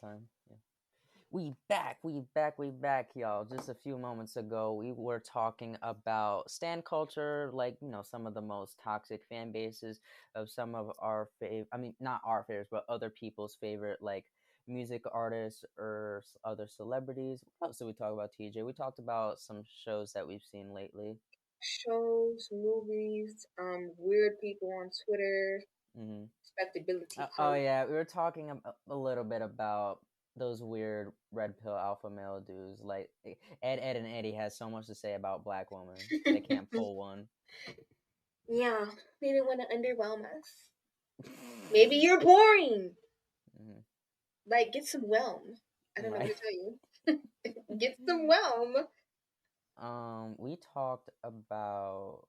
time. Yeah. We back, y'all. Just a few moments ago, we were talking about stan culture, like, some of the most toxic fan bases of some of our I mean, not our favorites, but other people's favorite, like, music artists or other celebrities. What else did we talk about, TJ? We talked about some shows that we've seen lately. Shows, movies, weird people on Twitter, Mm-hmm. respectability Oh posts. yeah, we were talking a little bit about those weird red pill alpha male dudes. Like Ed, and Eddie has so much to say about black women. They can't pull one. Yeah, they didn't want to underwhelm us. Maybe you're boring. Mm-hmm. Like, get some whelm. I don't know what Right. to tell you. Get some whelm. We talked about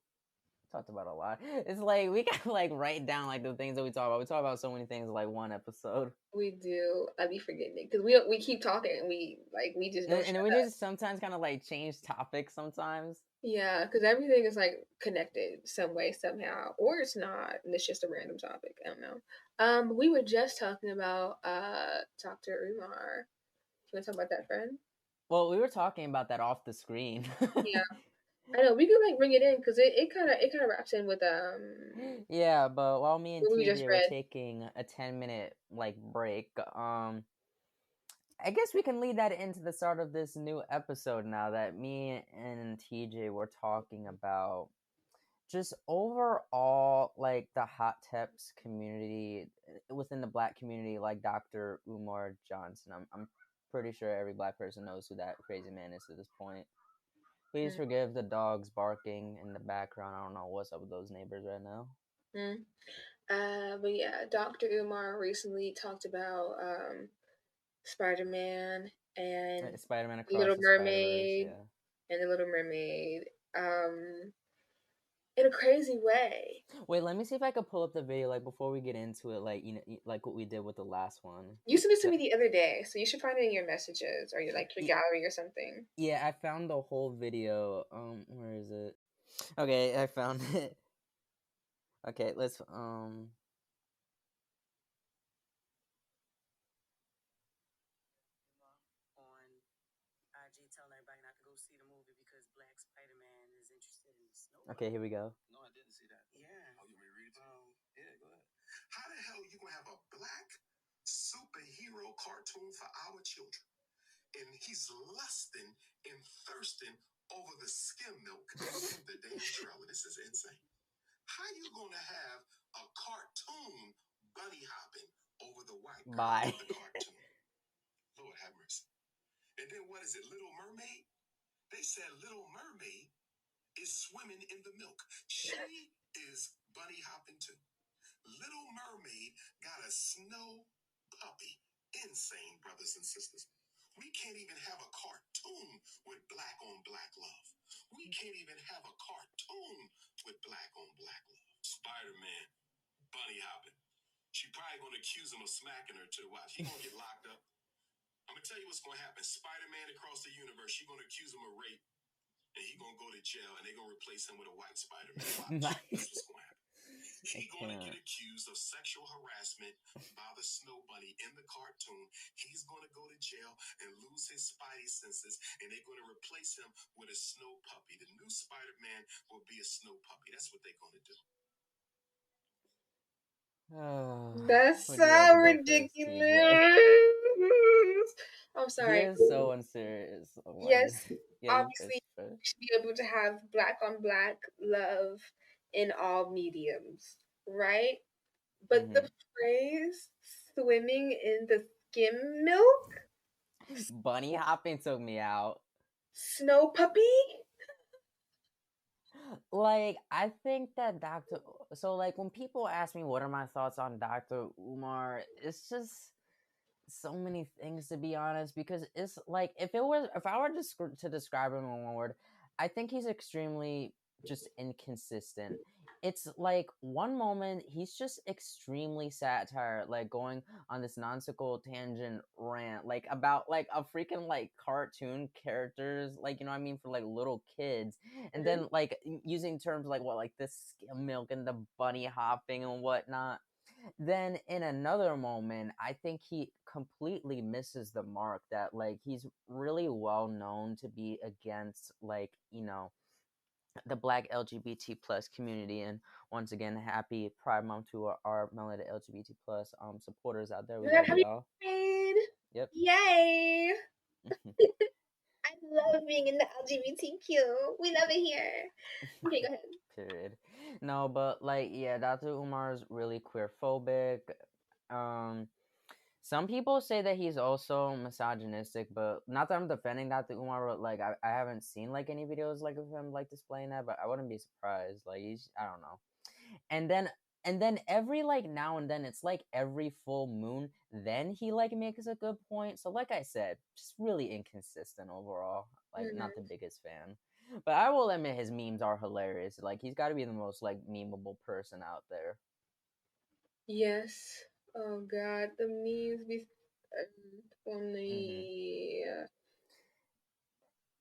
a lot. It's like we got like write down like the things that we talk about. We talk about so many things in, like one episode. We do. I be forgetting it because we keep talking and we just don't And shut then we up. just sometimes kind of like change topics sometimes. Yeah, because everything is like connected some way somehow, or it's not, and it's just a random topic. I don't know. We were just talking about Dr. Umar. You want to talk about that, friend? Well, we were talking about that off the screen. Yeah, I know we could like bring it in because it kind of wraps in with Yeah, but while me and what we just TJ were read. taking a 10-minute like break, I guess we can lead that into the start of this new episode now that me and TJ were talking about just overall like the hot tips community within the black community, like Dr. Umar Johnson. I'm pretty sure every black person knows who that crazy man is at this point. Please forgive the dogs barking in the background. I don't know what's up with those neighbors right now. Mm-hmm. But yeah, Dr. Umar recently talked about Spider-Man and Spider-Man Across Little the Spider-Verse, Mermaid yeah. and the Little Mermaid in a crazy way. Wait, let me see if I could pull up the video like before we get into it, like like what we did with the last one. You sent it to So, me the other day, so you should find it in your messages or your gallery or something. yeah, I found the whole video. Where is it? Okay, I found it. Okay, let's Okay, here we go. No, I didn't see that. Yeah. Oh, you want me to read it to you? Yeah, go ahead. How the hell you gonna have a black superhero cartoon for our children? And he's lusting and thirsting over the skim milk in the damn trailer. This is insane. How you gonna have a cartoon bunny hopping over the white girl Bye. in the cartoon? Lord have mercy. And then what is it, Little Mermaid? They said Little Mermaid is swimming in the milk. She is bunny hopping too. Little Mermaid got a snow puppy. Insane, brothers and sisters. We can't even have a cartoon with black on black love. We can't even have a cartoon with black on black love. Spider-Man, bunny hopping. She probably gonna accuse him of smacking her too. Watch, he gonna get locked up. I'm gonna tell you what's gonna happen. Spider-Man across the universe, she gonna accuse him of rape, and he gonna go to jail, and they gonna replace him with a white Spider-Man. Watch, that's what's gonna happen. He gonna get accused of sexual harassment by the Snow Bunny in the cartoon. He's gonna go to jail and lose his spidey senses, and they're gonna replace him with a snow puppy. The new Spider-Man will be a snow puppy. That's what they're gonna do. That's Would you like so to go first, TJ? ridiculous. I'm He sorry. is so unserious. Oh my Yes, god. Yeah, you obviously, first. we should be able to have black on black love in all mediums, right? But the Mm-hmm. phrase swimming in the skim milk, Bunny hopping took me out. snow puppy? Like, I think that So, like, when people ask me what are my thoughts on Dr. Umar, it's just so many things, to be honest, because it's like if I were to describe him in one word, I think he's extremely just inconsistent. It's like one moment he's just extremely satire, like going on this nonsensical tangent rant like about like a freaking like cartoon characters, like, you know what I mean, for like little kids, and Mm-hmm. then like using terms like what, like the skim milk and the bunny hopping and whatnot. Then in another moment, I think he completely misses the mark. That like he's really well known to be against like the Black LGBT plus community. And once again, happy Pride Month to our melanated LGBT plus supporters out there. We God, love happy y'all. Pride! Yep. Yay! I love being in the LGBTQ. We love it here. Okay, go ahead. Period. No, but like yeah, Dr. Umar is really queer phobic. Um some people say that he's also misogynistic, but not that I'm defending Dr. Umar, but like I haven't seen like any videos like of him like displaying that, but I wouldn't be surprised. Like he's I don't know. And then every like now and then it's like every full moon then he like makes a good point. So like I said, just really inconsistent overall. Like not the biggest fan. But I will admit his memes are hilarious. Like he's got to be the most like memeable person out there. Yes. Oh God, the memes be Mm-hmm. funny.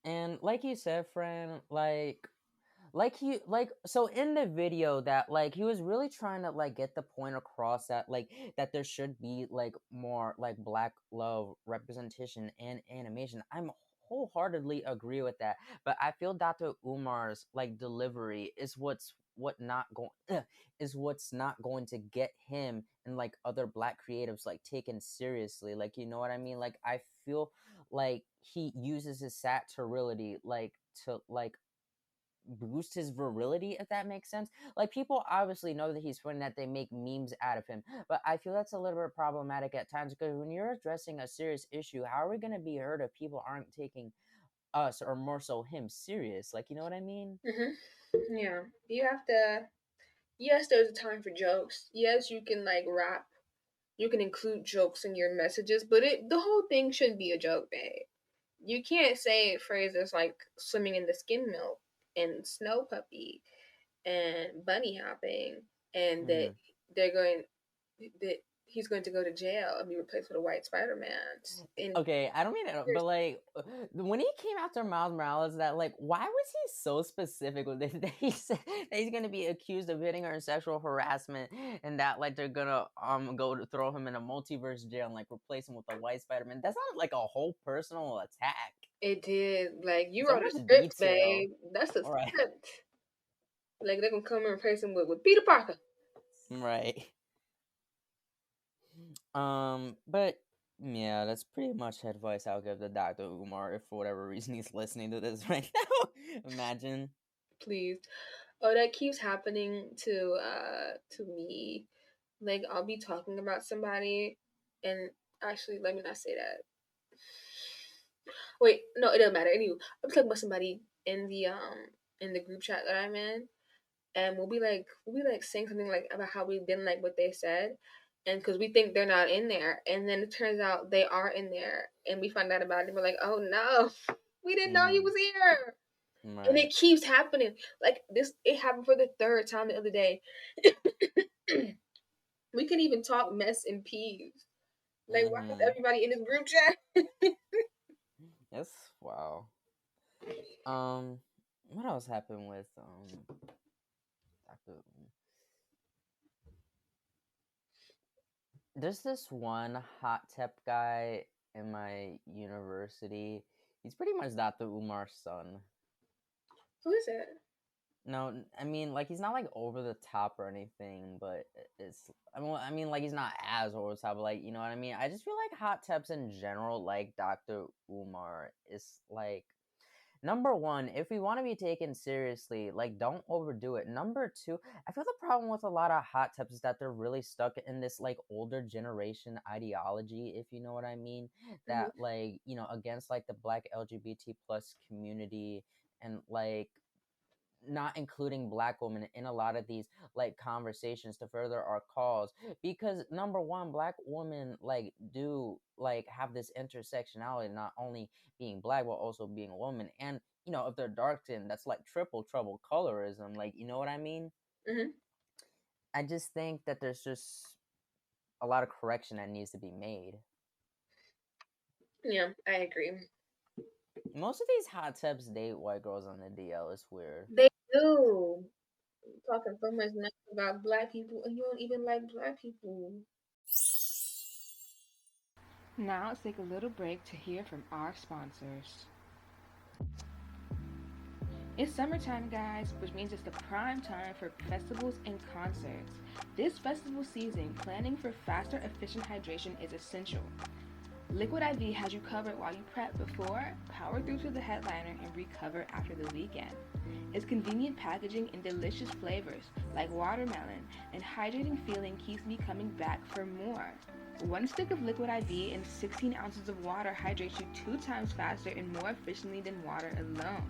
And like you said, Fran, like he like so in the video that like he was really trying to like get the point across that like that there should be like more like black love representation and animation. I'm wholeheartedly agree with that, but I feel Dr. Umar's like delivery is what's not going to get him and like other black creatives like taken seriously. Like you know what I mean? Like I feel like he uses his satirility like to like boost his virility, if that makes sense. Like people obviously know that he's funny, that they make memes out of him, but I feel that's a little bit problematic at times because when you're addressing a serious issue, how are we going to be heard if people aren't taking us or more so him serious? Like you know what I mean? Yeah, you have to. Yes, there's a time for jokes. Yes, you can like rap. You can include jokes in your messages, but the whole thing shouldn't be a joke, babe. You can't say phrases like swimming in the skim milk and snow puppy and bunny hopping and that Mm-hmm. they're going that he's going to go to jail and be replaced with a white Spider-Man. And Okay, I don't mean it, but like when he came after Miles Morales, that like why was he so specific with this? That he said that he's gonna be accused of hitting her in sexual harassment, and that like they're gonna go to throw him in a multiverse jail and like replace him with a white Spider-Man. That's not like a whole personal attack. it did like you So wrote a much script, detail. babe. That's a All right, script. Like they're gonna come and replace him with Peter Parker. right. But yeah, that's pretty much advice I'll give to Dr. Umar if for whatever reason he's listening to this right now. Imagine. Please. Oh, that keeps happening to me. Like I'll be talking about somebody and actually let me not say that. Wait, no, it doesn't matter. Anyway, I'm talking about somebody in the group chat that I'm in, and we'll be like saying something like about how we didn't like what they said, and because we think they're not in there, and then it turns out they are in there, and we find out about it, and we're like, oh no, we didn't know he Mm-hmm. was here, and Right. it keeps happening. Like this, it happened for the third time the other day. We can even talk mess and peas. Like, why is Mm-hmm. everybody in this group chat? Yes. Wow. Um, what else happened with Dr. There's this one hot tep guy in my university. He's pretty much Dr. Umar's son. Who is it? No, I mean like he's not like over the top or anything, but it's I mean like he's not as over the top, but like you know what I mean. I just feel like hot tubs in general, like Dr. Umar, is like number one, if we want to be taken seriously, like don't overdo it. Number two, I feel the problem with a lot of hot tubs is that they're really stuck in this like older generation ideology, if you know what I mean. Mm-hmm. That like against like the Black LGBT plus community and like not including black women in a lot of these like conversations to further our cause, because number one, black women like do like have this intersectionality, not only being black but also being a woman, and if they're dark skinned, that's like triple trouble colorism, like you know what I mean. Mm-hmm. I just think that there's just a lot of correction that needs to be made. Yeah, I agree. Most of these hot tubs date white girls on the DL. It's weird. They do. Talking so much nice about black people, and you don't even like black people. Now let's take a little break to hear from our sponsors. It's summertime, guys, which means it's the prime time for festivals and concerts. This festival season, planning for faster, efficient hydration is essential. Liquid IV has you covered while you prep before, power through to the headliner, and recover after the weekend. Its convenient packaging and delicious flavors, like watermelon, and hydrating feeling keeps me coming back for more. One stick of Liquid IV and 16 ounces of water hydrates you 2 times faster and more efficiently than water alone.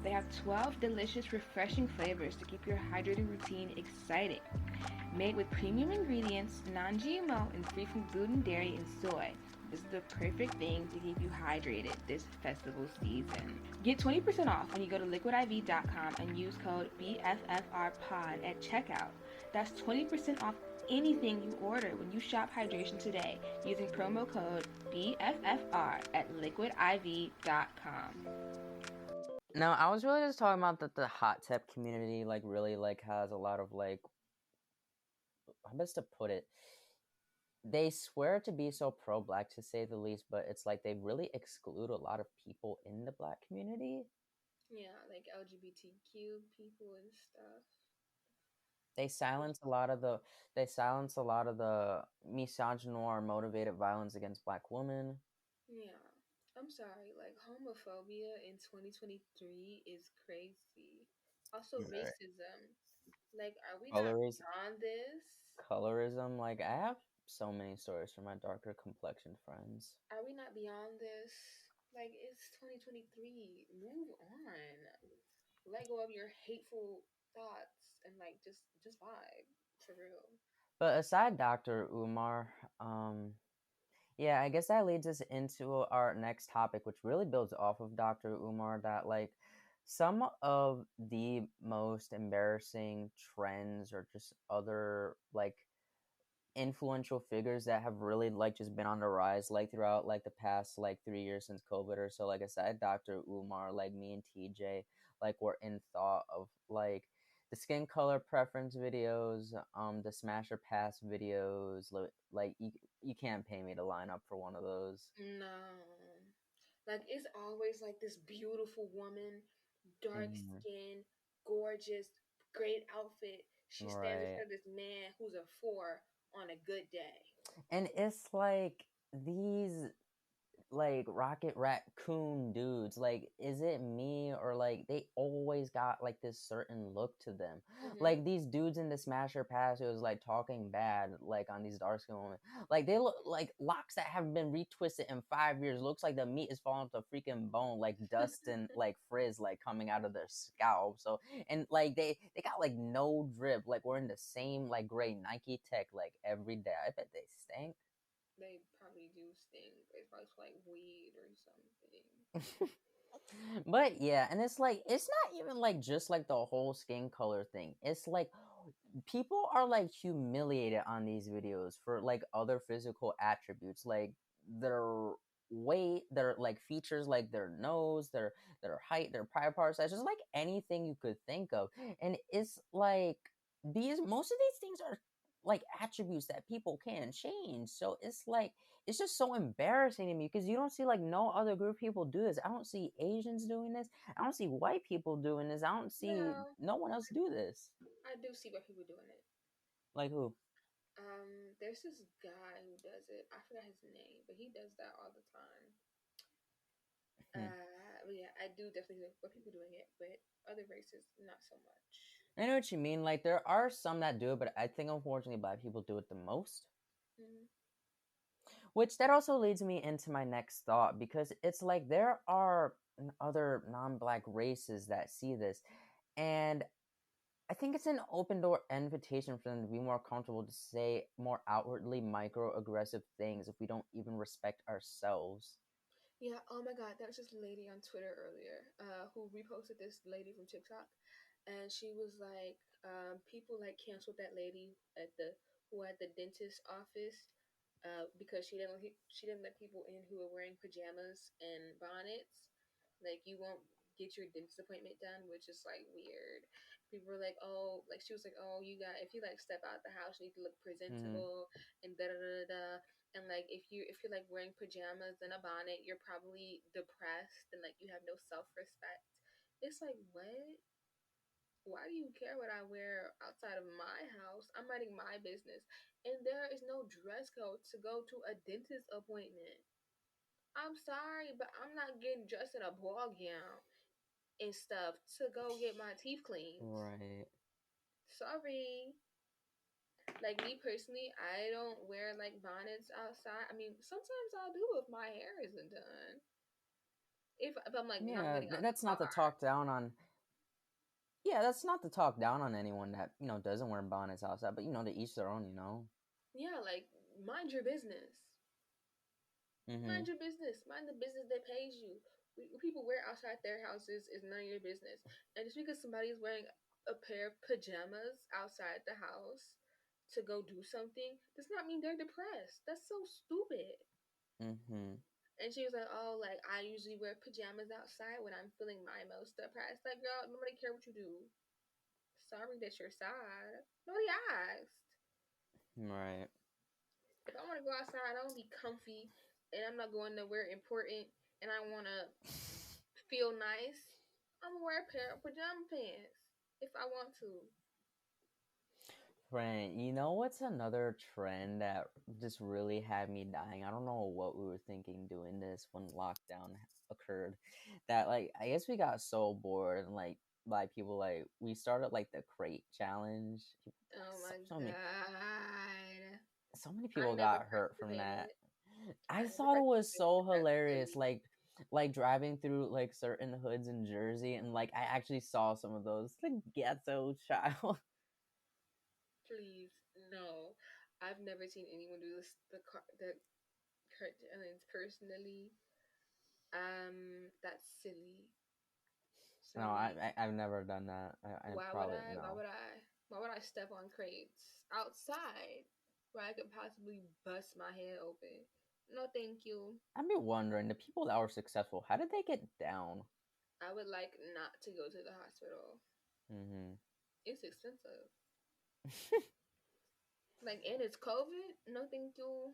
They have 12 delicious, refreshing flavors to keep your hydrating routine exciting. Made with premium ingredients, non GMO, and free from gluten, dairy, and soy. This is the perfect thing to keep you hydrated this festival season. Get 20% off when you go to liquidiv.com and use code BFFRPOD at checkout. That's 20% off anything you order when you shop hydration today using promo code BFFR at liquidiv.com. No, I was really just talking about that the hot tub community like really like has a lot of like, how best to put it, they swear to be so pro-black to say the least, but it's like they really exclude a lot of people in the black community. Yeah, like LGBTQ people and stuff. They silence a lot of the misogynoir or motivated violence against black women. Yeah. I'm sorry, like homophobia in 2023 is crazy. Also Right. racism. Like, are we not Colorism, beyond this? colorism. Like I have so many stories from my darker complexioned friends. Are we not beyond this? Like, it's 2023. Move on. Let go of your hateful thoughts and like just vibe for real. But aside Dr. Umar, yeah, I guess that leads us into our next topic, which really builds off of Dr. Umar. That like some of the most embarrassing trends or just other like influential figures that have really like just been on the rise like throughout like the past like 3 years since COVID or so. Like I said, Dr. Umar, like me and TJ, like were in thought of like the skin color preference videos, the smasher pass videos. Like you can't pay me to line up for one of those. No. Like, it's always like this beautiful woman, dark Hmm. skin, gorgeous, great outfit. She stands in Right. front of this man who's a four on a good day. And it's like these like rocket raccoon dudes, like is it me or like they always got like this certain look to them, Mm-hmm. like these dudes in the smasher pass who was like talking bad like on these dark skin women, like they look like locks that have been retwisted in 5 years, looks like the meat is falling to freaking bone, like dust and like frizz like coming out of their scalp. So and like they got like no drip, like we're in the same like gray Nike Tech like every day. I bet they stink. They probably do stink. It's probably like weed or something. But yeah, and it's like it's not even like just like the whole skin color thing. It's like people are like humiliated on these videos for like other physical attributes, like their weight, their like features, like their nose, their height, their private part size, just like anything you could think of. And it's like these most of these things are like attributes that people can change. So it's like it's just so embarrassing to me because you don't see like no other group of people do this. I don't see Asians doing this. I don't see white people doing this. I don't see No, no one else do this. I do see why people doing it. Like who? There's this guy who does it. I forgot his name, but he does that all the time. Hmm. But yeah, I do definitely see why people doing it, but other races not so much. I know what you mean. Like there are some that do it, but I think unfortunately black people do it the most. Mm-hmm. Which that also leads me into my next thought because it's like there are other non-black races that see this, and I think it's an open door invitation for them to be more comfortable to say more outwardly microaggressive things if we don't even respect ourselves. Yeah, oh my god, there was this lady on Twitter earlier who reposted this lady from TikTok, and she was like, people like canceled that lady at the who had the dentist office because she didn't let people in who were wearing pajamas and bonnets. Like, you won't get your dentist appointment done, which is like weird. People were like, oh, like she was like, oh, you got if you like step out the house, you need to look Mm-hmm. presentable and da da da da. And like if you're like wearing pajamas and a bonnet, you're probably depressed and like you have no self-respect. It's like, what? Why do you care what I wear outside of my house? I'm minding my business. And there is no dress code to go to a dentist appointment. I'm sorry, but I'm not getting dressed in a ball gown and stuff to go get my teeth cleaned. Right. Sorry. Like me personally, I don't wear like bonnets outside. I mean, sometimes I'll do if my hair isn't done. If I'm like not Yeah, getting out of the that's not to car. talk down on. Yeah, that's not to talk down on anyone that doesn't wear bonnets outside, but to each their own. Yeah, like mind your business. Mhm. Mind your business. Mind the business that pays you. People wear outside their houses is none of your business. And just because somebody's wearing a pair of pajamas outside the house to go do something does not mean they're depressed. That's so stupid. Mhm. And she was like, "Oh, like I usually wear pajamas outside when I'm feeling my most depressed." Like, girl, nobody care what you do. Sorry that you're sad. Nobody asked. Right. If I want to go outside, I want to be comfy, and I'm not going nowhere important, and I want to feel nice. I'm gonna wear a pair of pajama pants if I want to. Friend, you know what's another trend that just really had me dying? I don't know what we were thinking doing this when lockdown occurred. That I guess we got so bored and by people we started the crate challenge. Oh So, my so many god! so many I people never got hurt from that. participated. I I never thought it was participated so in that hilarious, really. like driving through certain hoods in Jersey, and I actually saw some of those. Ghetto child. Please, no. I've never seen anyone do this. The cart challenge personally. That's silly. No, Silly. I've never done that. I Why would probably I? Why no. would I? Why would I step on crates outside where I could possibly bust my head open? No, thank you. I'd be wondering the people that were successful, how did they get down? I would like not to go to the hospital. Hmm. It's expensive. Like, and it's COVID. No, thank you.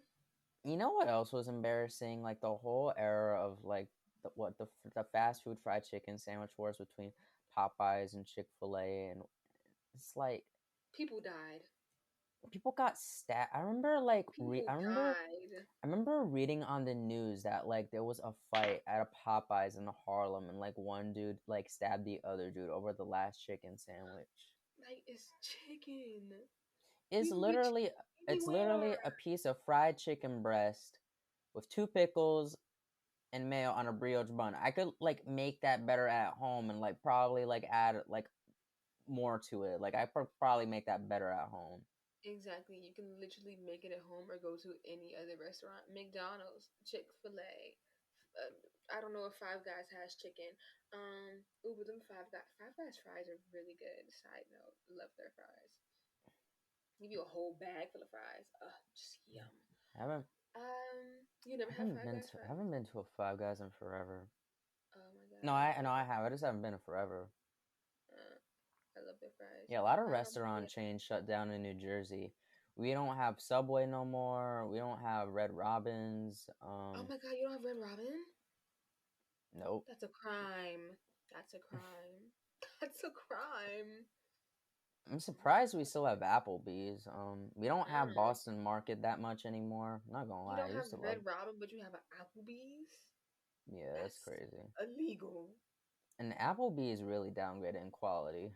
You know what else was embarrassing? The whole era of the fast food fried chicken sandwich wars between Popeyes and Chick-fil-A, and it's People died. people got stabbed. I remember People died. I remember reading on the news that there was a fight at a Popeyes in Harlem, and one dude stabbed the other dude over the last chicken sandwich. Like, it's chicken. It's People get literally chicken it's anywhere. literally a piece of fried chicken breast with two pickles and mayo on a brioche bun. I could make that better at home and probably add more to it. I probably make that better at home. Exactly. You can literally make it at home or go to any other restaurant. McDonald's, Chick-fil-A. I don't know if Five Guys has chicken. Ooh, but them Five Guys fries are really good. Side note, love their fries. Give you a whole bag full of fries. Just yum. I haven't You never had Five Guys I fries? haven't been to a Five Guys in forever. Oh my No, god, I have. I just haven't been in forever. uh, I love their fries. Yeah, a lot of I don't know. restaurant chains shut down in New Jersey. We don't have Subway no more. We don't have Red Robins. Oh my god, you don't have Red Robin? Nope. That's a crime. That's a crime. That's a crime. I'm surprised we still have Applebee's. We don't have Mm. Boston Market that much anymore. I'm not gonna You lie, I don't used have to love. Red Robin, but you have an Applebee's? Yeah, that's That's crazy. illegal. And Applebee's really downgraded in quality.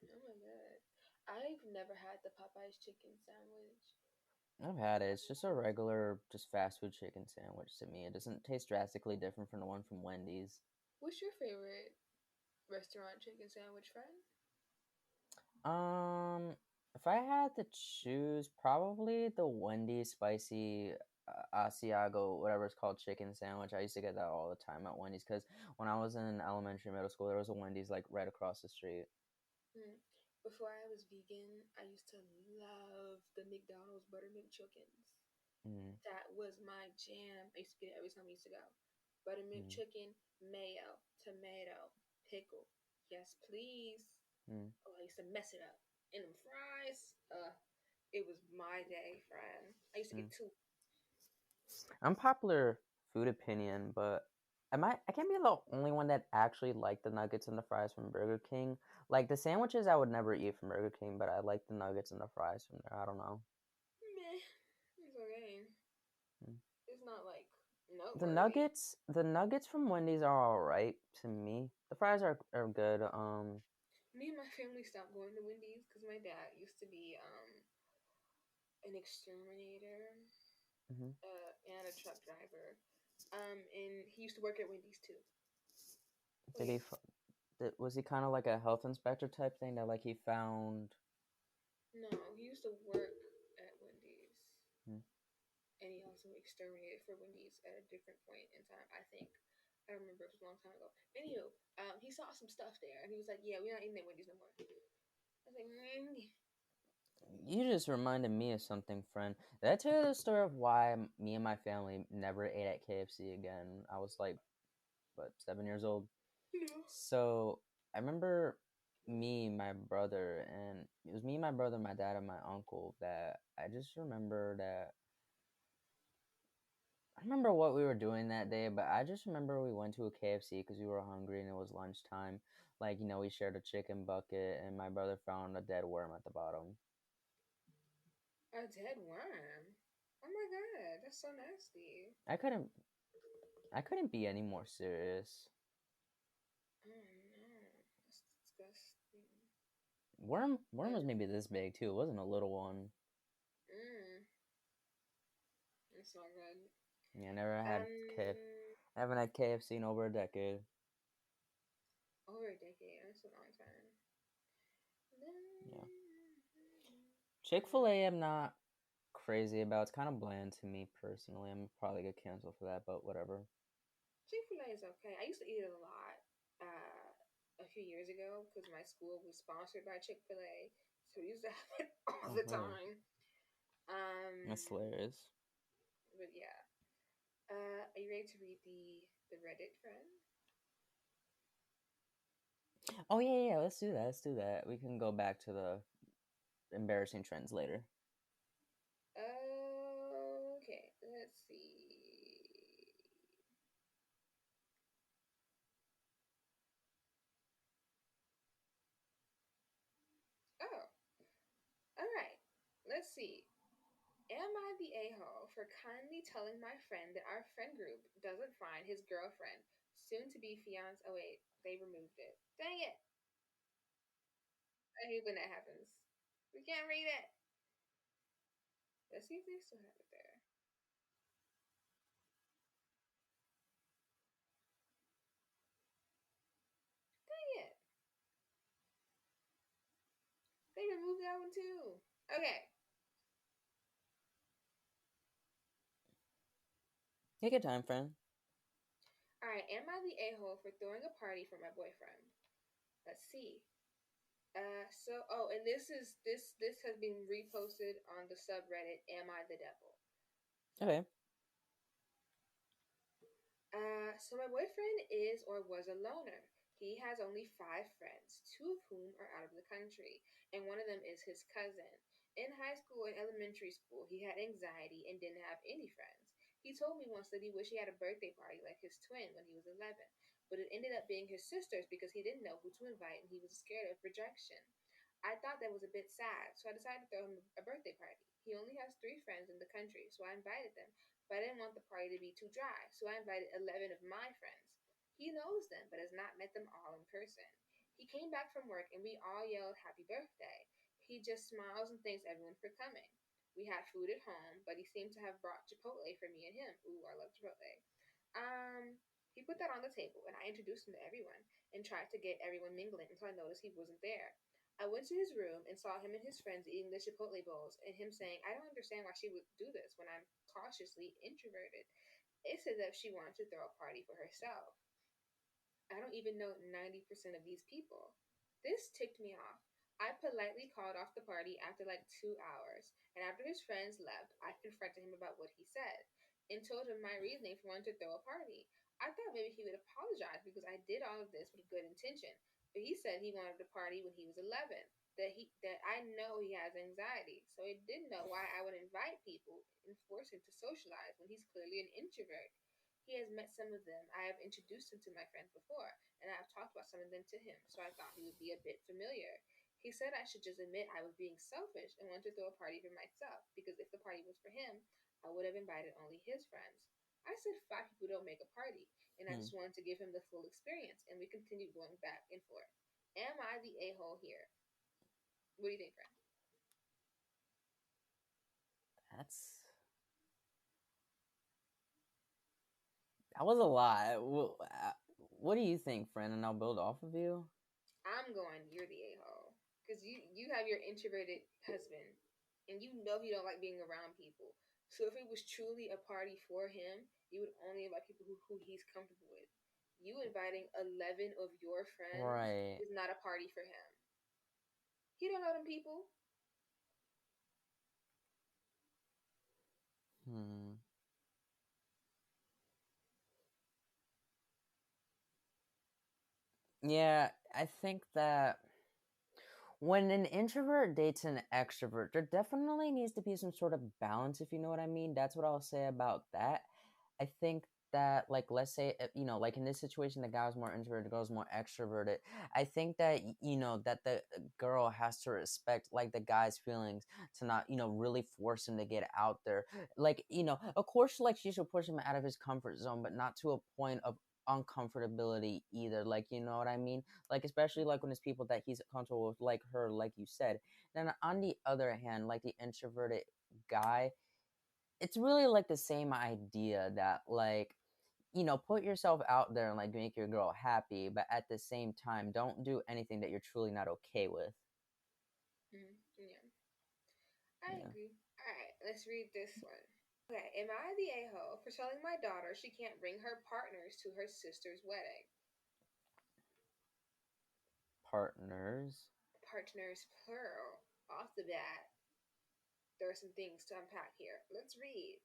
Oh my god. I've never had the Popeyes chicken sandwich. I've had it. It's just a regular, just fast food chicken sandwich to me. It doesn't taste drastically different from the one from Wendy's. What's your favorite restaurant chicken sandwich, friend? Um, if I had to choose, probably the Wendy's spicy Asiago, whatever it's called, chicken sandwich. I used to get that all the time at Wendy's because when I was in elementary, middle school, there was a Wendy's right across the street. Mm. Before I was vegan, I used to love the McDonald's buttermilk chickens. Mm, That was my jam. I used to get it every time I used to go. Buttermilk mm, chicken, mayo, tomato, pickle. Yes, please. mm. Oh, I used to mess it up. And them fries, it was my day, friend. I used to Mm. get two. Unpopular food opinion, but I can't be the only one that actually liked the nuggets and the fries from Burger King. Like the sandwiches I would never eat from Burger King, but I like the nuggets and the fries from there. I don't know. Meh. It's okay. Hmm. It's not like The noteworthy. nuggets from Wendy's are all right to me. The fries are good. Me and my family stopped going to Wendy's because my dad used to be an exterminator Mhm. and a truck driver. And he used to work at Wendy's too. Did he? Was he kind of like a health inspector type thing that like he found? No, he used to work at Wendy's. Hmm. And he also exterminated for Wendy's at a different point in time, I think. I don't remember, it was a long time ago. Anywho, he saw some stuff there and he was like, yeah, we're not eating at Wendy's no more. I was like, You just reminded me of something, friend. Did I tell you the story of why me and my family never ate at KFC again? I was like, what, 7 years old? no. So I remember me, my brother, and it was me, my brother, my dad, and my uncle. That I just remember that I remember what we were doing that day, but I just remember we went to a KFC because we were hungry and it was lunchtime. Like, we shared a chicken bucket, and my brother found a dead worm at the bottom. A dead worm? Oh my god, that's so nasty. I couldn't I couldn't be any more serious. Oh no, that's disgusting. Worm was maybe this big too. It wasn't a little one. Mm, that's not good. Yeah, I never had K. Um, I haven't had KFC in over a decade. over a decade, that's a long time. Yeah. Chick-fil-A I'm not crazy about. It's kind of bland to me personally. I'm probably get canceled for that, but whatever. Chick-fil-A is okay. I used to eat it a lot a few years ago because my school was sponsored by Chick-fil-A, so we used to have it all Oh, the really? time. That's hilarious. But yeah. Are you ready to read the Reddit friend? Oh yeah. Let's do that. Let's do that. We can go back to the embarrassing trends later. Okay, let's see. Oh, all right. Let's see. Am I the a-hole for kindly telling my friend that our friend group doesn't find his girlfriend, soon to be fiance? Oh, wait, they removed it. Dang it. I hate when that happens. We can't read it. Let's see if they still have it there. Dang it. They removed that one too. Okay. Take your time, friend. All right. Am I the a-hole for throwing a party for my boyfriend? Let's see. And this has been reposted on the subreddit Am I the Devil? Okay. So my boyfriend is or was a loner. He has only 5 friends, 2 of whom are out of the country, and one of them is his cousin. In high school and elementary school, he had anxiety and didn't have any friends. He told me once that he wished he had a birthday party like his twin when he was 11, but it ended up being his sister's because he didn't know who to invite and he was scared of rejection. I thought that was a bit sad, so I decided to throw him a birthday party. He only has 3 friends in the country, so I invited them, but I didn't want the party to be too dry, so I invited 11 of my friends. He knows them, but has not met them all in person. He came back from work and we all yelled happy birthday. He just smiles and thanks everyone for coming. We had food at home, but he seemed to have brought Chipotle for me and him. Ooh, I love Chipotle. He put that on the table and I introduced him to everyone and tried to get everyone mingling until I noticed he wasn't there. I went to his room and saw him and his friends eating the Chipotle bowls and him saying, I don't understand why she would do this when I'm cautiously introverted. It's as if she wanted to throw a party for herself. I don't even know 90% of these people. This ticked me off. I politely called off the party after like 2 hours, and after his friends left, I confronted him about what he said and told him my reasoning for wanting to throw a party. I thought maybe he would apologize because I did all of this with good intention, but he said he wanted to party when he was 11. that I know he has anxiety. So he didn't know why I would invite people and force him to socialize when he's clearly an introvert. He has met some of them. I have introduced him to my friends before, and I have talked about some of them to him, so I thought he would be a bit familiar. He said I should just admit I was being selfish and wanted to throw a party for myself, because if the party was for him, I would have invited only his friends. I said five people don't make a party, and I Hmm. just wanted to give him the full experience, and we continued going back and forth. Am I the a hole here? What do you think, friend? That's that was a lot. What do you think, friend? And I'll build off of you. I'm going, you're the a-hole. Because you have your introverted husband, and you know he don't like being around people. So if it was truly a party for him, you would only invite people who he's comfortable with. You inviting 11 of your friends Right. is not a party for him. He don't know them people. Hmm. Yeah, I think that when an introvert dates an extrovert, there definitely needs to be some sort of balance, if you know what I mean. That's what I'll say about that. I think that, like, let's say, like in this situation, the guy was more introverted, the girl's more extroverted. I think that, that the girl has to respect, like, the guy's feelings to not, really force him to get out there. Like, of course, like, she should push him out of his comfort zone, but not to a point of uncomfortability either. Like, you know what I mean? Like, especially like when it's people that he's comfortable with, like her, like you said. Then on the other hand, like the introverted guy, it's really like the same idea that, like, put yourself out there and like make your girl happy, but at the same time, don't do anything that you're truly not okay with. Yeah, I Yeah. agree. All right, let's read this one. Okay, am I the a-hole for telling my daughter she can't bring her partners to her sister's wedding? Partners. Partners, plural. Off the bat, there are some things to unpack here. Let's read.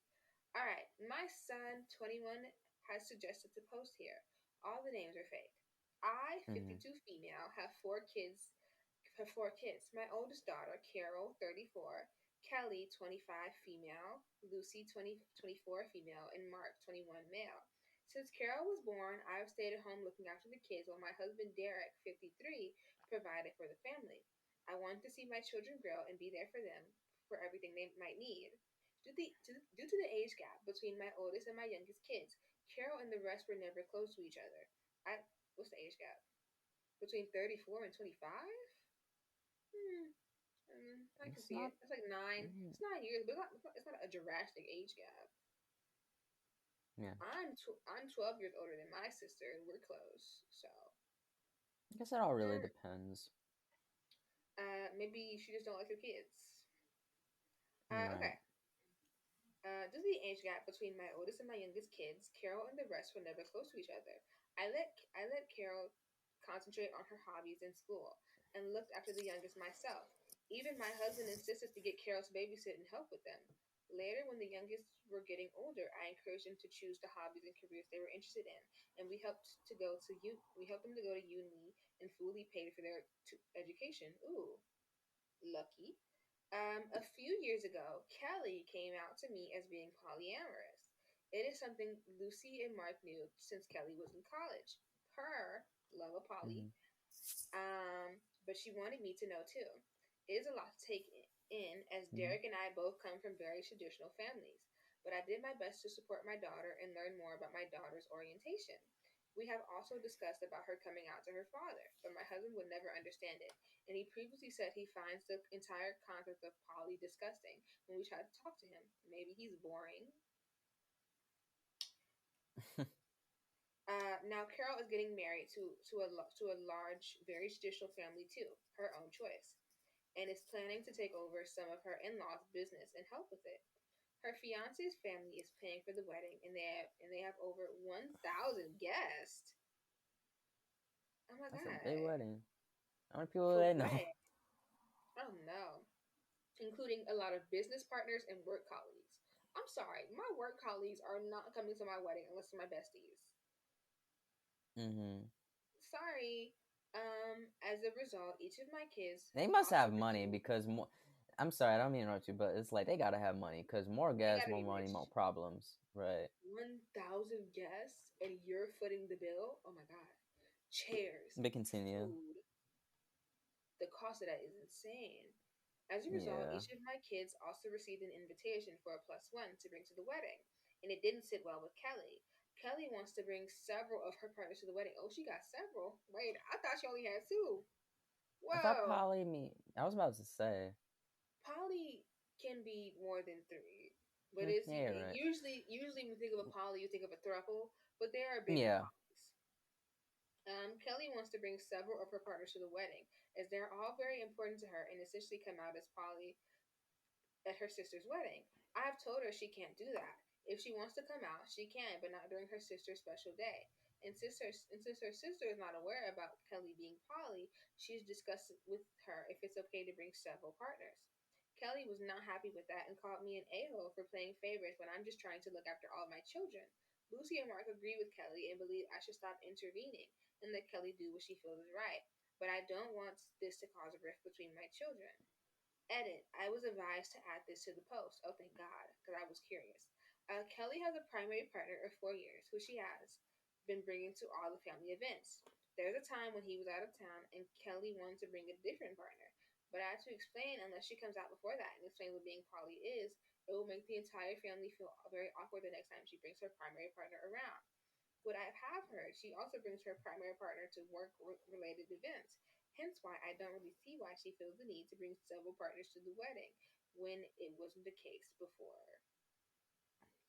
All right, my son, 21, has suggested to post here. All the names are fake. I, Mm-hmm. 52 female, have four kids. My oldest daughter, Carol, 34, Kelly, 25, female, Lucy, 24, female, and Mark, 21, male. Since Carol was born, I've stayed at home looking after the kids while my husband, Derek, 53, provided for the family. I wanted to see my children grow and be there for them for everything they might need. Due to the age gap between my oldest and my youngest kids, Carol and the rest were never close to each other. What's the age gap? Between 34 and 25? I can It's see not. it. It's like nine. Mm, It's 9 years, but it's not a drastic age gap. yeah. I'm 12 years older than my sister, and we're close. So, I guess it all really mm, depends. maybe she just don't like her kids. Right. Okay. Due to the age gap between my oldest and my youngest kids, Carol and the rest were never close to each other. I let Carol concentrate on her hobbies in school and looked after the youngest myself. Even my husband insisted to get Carol to babysit and help with them. Later, when the youngest were getting older, I encouraged them to choose the hobbies and careers they were interested in, and we helped them to go to uni and fully paid for their education. Ooh, lucky. A few years ago, Kelly came out to me as being polyamorous. It is something Lucy and Mark knew since Kelly was in college. Her love of poly, Mm-hmm. but she wanted me to know too. It is a lot to take in, as Mm-hmm. Derek and I both come from very traditional families. But I did my best to support my daughter and learn more about my daughter's orientation. We have also discussed about her coming out to her father, but my husband would never understand it, and he previously said he finds the entire concept of poly disgusting when we try to talk to him. Maybe he's boring. Now Carol is getting married to a large, very traditional family too, her own choice, and is planning to take over some of her in-laws' business and help with it. Her fiance's family is paying for the wedding, and they have over 1,000 guests. Oh my That's a big god! wedding. How many people do For they know? what? Oh no! Including a lot of business partners and work colleagues. I'm sorry, my work colleagues are not coming to my wedding unless they're my besties. Mm-hmm. Sorry. As a result, each of my kids They must also have money received. because more. I'm sorry, I don't mean to interrupt you, but it's like they gotta have money because more They gas, gotta more be money, more rich. problems, right? 1,000 guests, and you're footing the bill. Oh my god, chairs, But continue. food. The cost of that is insane. As a result, Yeah. each of my kids also received an invitation for a plus one to bring to the wedding, and it didn't sit well with Kelly. Kelly wants to bring several of her partners to the wedding. Oh, she got several. Wait, I thought she only had two. I thought Whoa. poly me. I was about to say. Poly can be more than three, but it's Yeah, you're right. usually when you think of a poly, you think of a throuple, but there are bigger Yeah. polys. Kelly wants to bring several of her partners to the wedding, as they're all very important to her and essentially come out as poly at her sister's wedding. I've told her she can't do that. If she wants to come out, she can, but not during her sister's special day. And since her sister is not aware about Kelly being poly, she's discussed with her if it's okay to bring several partners. Kelly was not happy with that and called me an a-hole for playing favorites when I'm just trying to look after all my children. Lucy and Mark agree with Kelly and believe I should stop intervening and let Kelly do what she feels is right. But I don't want this to cause a rift between my children. Edit. I was advised to add this to the post. Oh, thank God, because I was curious. Kelly has a primary partner of 4 years, who she has been bringing to all the family events. There's a time when he was out of town and Kelly wanted to bring a different partner, but I had to explain unless she comes out before that and explain what being poly is, it will make the entire family feel very awkward the next time she brings her primary partner around. What I have heard, she also brings her primary partner to work related events. Hence why I don't really see why she feels the need to bring several partners to the wedding when it wasn't the case before.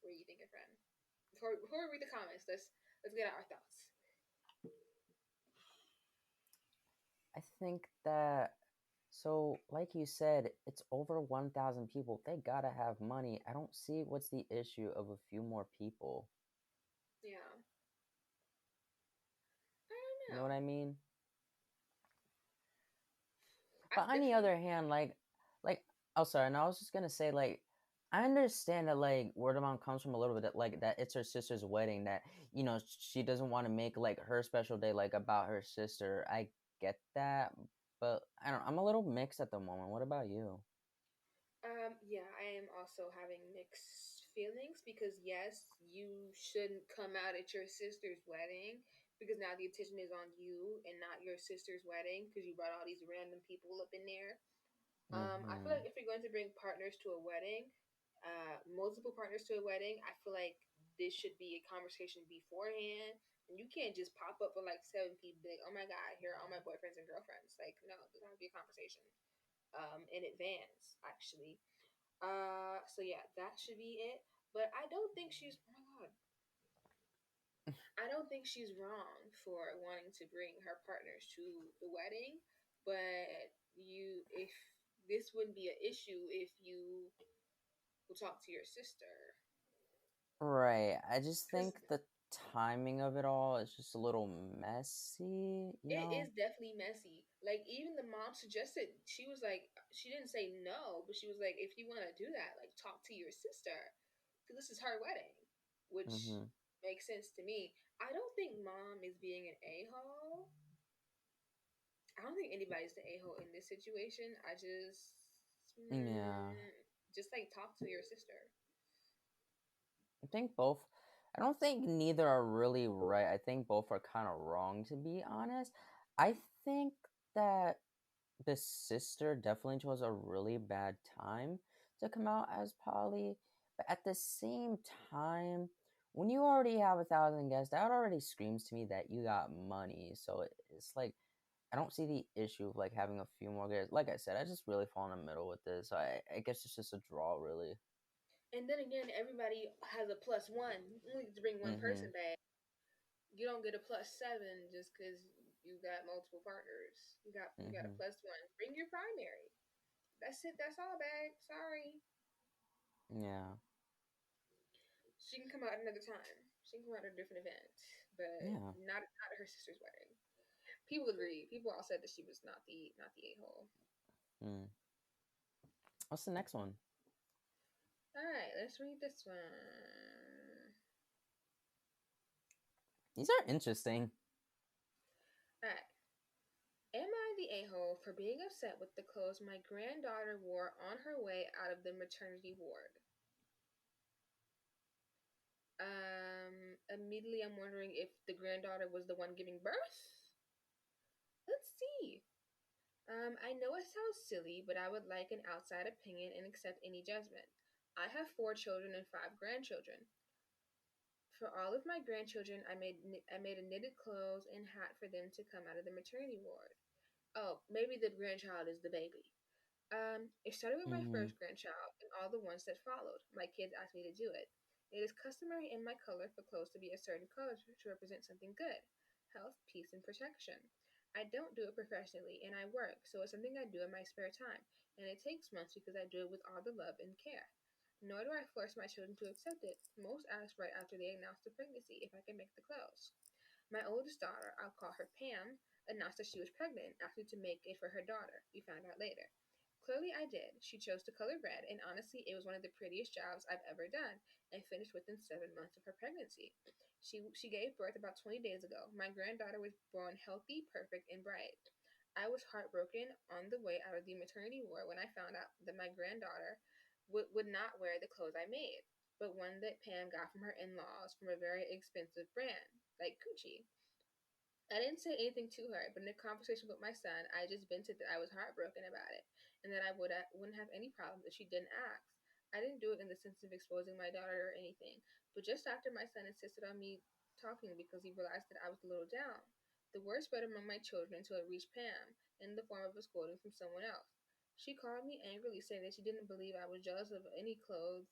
What are you thinking, friend? Before we read the comments, let's get our thoughts. I think that. So, like you said, it's over 1,000 people. They gotta have money. I don't see what's the issue of a few more people. Yeah. I You don't know know. what I mean? I But on the definitely other hand, like, oh, sorry, and I was just gonna say, like, I understand that, like, word of mouth comes from a little bit that, like, that it's her sister's wedding, that, she doesn't want to make, like, her special day, like, about her sister. I get that, but I don't, I'm a little mixed at the moment. What about you? Yeah, I am also having mixed feelings because yes, you shouldn't come out at your sister's wedding because now the attention is on you and not your sister's wedding because you brought all these random people up in there. I feel Mm-hmm. like if you're going to bring partners to a wedding, multiple partners to a wedding, I feel like this should be a conversation beforehand. And you can't just pop up with like seven people, be like, oh my God, here are all my boyfriends and girlfriends. Like, no, there's going to be a conversation in advance, actually. So yeah, that should be it. But I don't think she's, oh my God, I don't think she's wrong for wanting to bring her partners to the wedding. But if this wouldn't be an issue if you will talk to your sister. Right. I just Because think the timing of it all is just a little messy, you it is know? definitely messy. Like, even the mom suggested, she was like, she didn't say no, but she was like, if you want to do that, like, talk to your sister. Because this is her wedding, which Mm-hmm. makes sense to me. I don't think mom is being an a hole. I don't think anybody's the a hole in this situation. I Yeah. just like talk to your sister. I think both. I don't think neither are really right. I think both are kind of wrong, to be honest. I think that the sister definitely chose a really bad time to come out as Polly. But at the same time, when you already have 1,000 guests, that already screams to me that you got money. So it's like, I don't see the issue of like having a few more guests. Like I said, I just really fall in the middle with this. So I guess it's just a draw, really. And then again, everybody has a plus one. You only get to bring one Mm-hmm. person back. You don't get a plus seven just because you got multiple partners. You got a Mm-hmm. plus one. Bring your primary. That's it. That's all, bag. Sorry. Yeah. She can come out another time. She can come out at a different event, but Yeah. not at her sister's wedding. People agree. People all said that she was not the a hole. Mm. What's the next one? All right, let's read this one. These are interesting. All right. the a-hole for being upset with the clothes my granddaughter wore on her way out of the maternity ward. Immediately I'm wondering if the granddaughter was the one giving birth. Let's see. I know it sounds silly, but I would like an outside opinion and accept any judgment. I have 4 children and 5 grandchildren. For all of my grandchildren, I made a knitted clothes and hat for them to come out of the maternity ward. Oh, maybe the grandchild is the baby. It started with my first grandchild and all the ones that followed. My kids asked me to do it. It is customary in my color for clothes to be a certain color to represent something good: health, peace, and protection. I don't do it professionally and I work, so it's something I do in my spare time, and it takes months because I do it with all the love and care. Nor do I force my children to accept it. Most ask right after they announce the pregnancy if I can make the clothes. My oldest daughter, I'll call her Pam, announced that she was pregnant and asked me to make it for her daughter. We found out later. Clearly I did. She chose to color red, and honestly, it was one of the prettiest jobs I've ever done, and finished within 7 months of her pregnancy. She gave birth about 20 days ago. My granddaughter was born healthy, perfect, and bright. I was heartbroken on the way out of the maternity ward when I found out that my granddaughter would not wear the clothes I made, but one that Pam got from her in-laws from a very expensive brand, like Gucci. I didn't say anything to her, but in a conversation with my son, I just vented that I was heartbroken about it, and that I wouldn't have any problem if she didn't ask. I didn't do it in the sense of exposing my daughter or anything, but just after my son insisted on me talking because he realized that I was a little down. The word spread among my children until it reached Pam, in the form of a scolding from someone else. She called me angrily, saying that she didn't believe I was jealous of any clother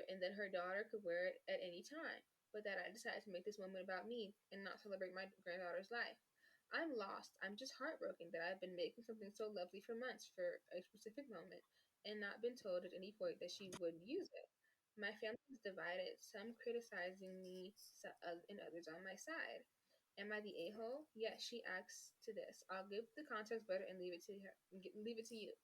and that her daughter could wear it at any time, but that I decided to make this moment about me and not celebrate my granddaughter's life. I'm lost. I'm just heartbroken that I've been making something so lovely for months for a specific moment and not been told at any point that she would use it. My family is divided, some criticizing me and others on my side. Am I the a-hole? Yes, she acts to this. I'll give the context better and leave it to her. Leave it to you.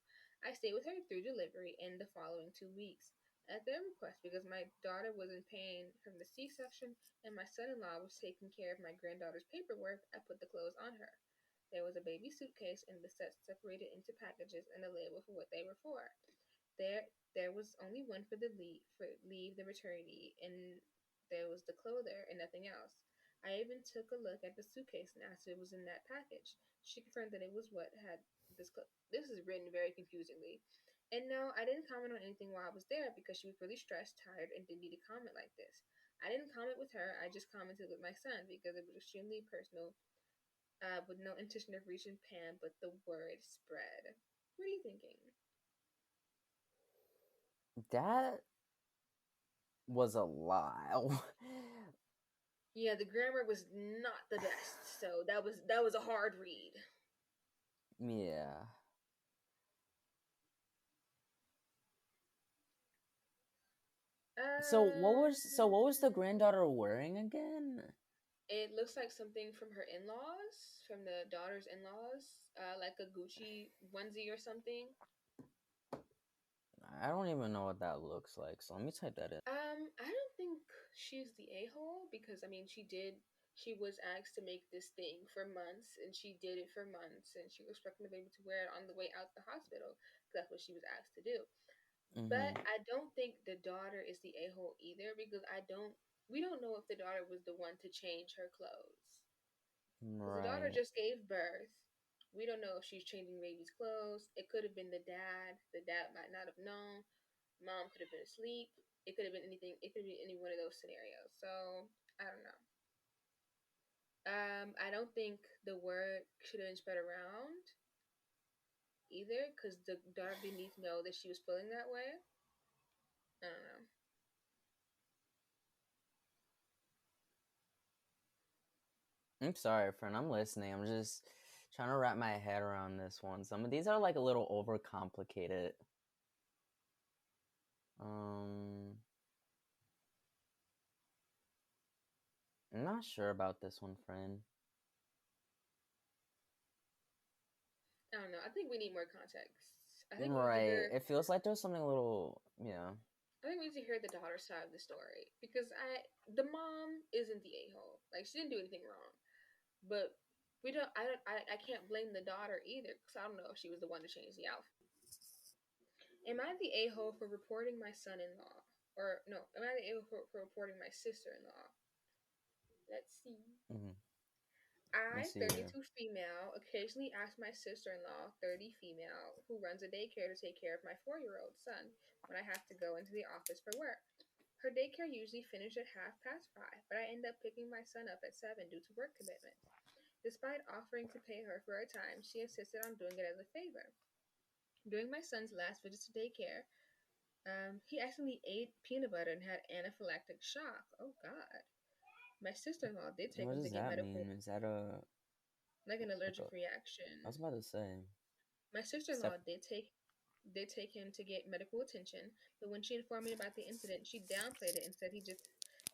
I stayed with her through delivery in the following 2 weeks at their request because my daughter was in pain from the C-section and my son-in-law was taking care of my granddaughter's paperwork. I put the clothes on her. There was a baby suitcase and the sets separated into packages and a label for what they were for. There was only one for leave the maternity, and there was the clother and nothing else. I even took a look at the suitcase and asked if it was in that package. She confirmed that it was what had this is written very confusingly. And no, I didn't comment on anything while I was there because she was really stressed, tired, and didn't need to comment like this. I didn't comment with her, I just commented with my son because it was extremely personal, with no intention of reaching Pam, but the word spread. What are you thinking? That was a lot. Yeah, the grammar was not the best, so that was a hard read. Yeah. So what was the granddaughter wearing again? It looks like something from her in-laws, from the daughter's in-laws, like a Gucci onesie or something. I don't even know what that looks like, so let me type that in. I don't think she's the a-hole because I mean she was asked to make this thing for months and she did it for months and she was expecting the baby to wear it on the way out the hospital because that's what she was asked to do. But I don't think the daughter is the a-hole either because we don't know if the daughter was the one to change her clothes. Because the daughter Right. just gave birth. We don't know if she's changing baby's clothes. It could have been the dad. The dad might not have known. Mom could have been asleep. It could have been anything. It could be any one of those scenarios. So I don't know. I don't think the word should have been spread around either, because the daughter didn't need to know that she was feeling that way. I don't know. I'm sorry, friend. I'm listening. I'm just trying to wrap my head around this one. Some of these are like a little overcomplicated. I'm not sure about this one, friend. I don't know. I think we need more context. I think we need to Right. hear. It feels like there's something a little, yeah. I think we need to hear the daughter's side of the story because the mom isn't the a hole. Like she didn't do anything wrong, but I can't blame the daughter either because I don't know if she was the one to change the outfit. Am I the a-hole for reporting my son-in-law? Or no, am I the a-hole for reporting my sister-in-law? Let's see. Mm-hmm. I, Let's see here. 32 female, occasionally ask my sister-in-law, 30 female, who runs a daycare to take care of my 4-year-old son when I have to go into the office for work. Her daycare usually finishes at 5:30, but I end up picking my son up at 7 due to work commitments. Despite offering to pay her for her time, she insisted on doing it as a favor. During my son's last visit to daycare, he accidentally ate peanut butter and had anaphylactic shock. Oh God! My sister-in-law did take What him to does get that medical, mean? Is that a like an like a? allergic I was reaction. about to say. My sister-in-law did take him to get medical attention, but when she informed me about the incident, she downplayed it and said he just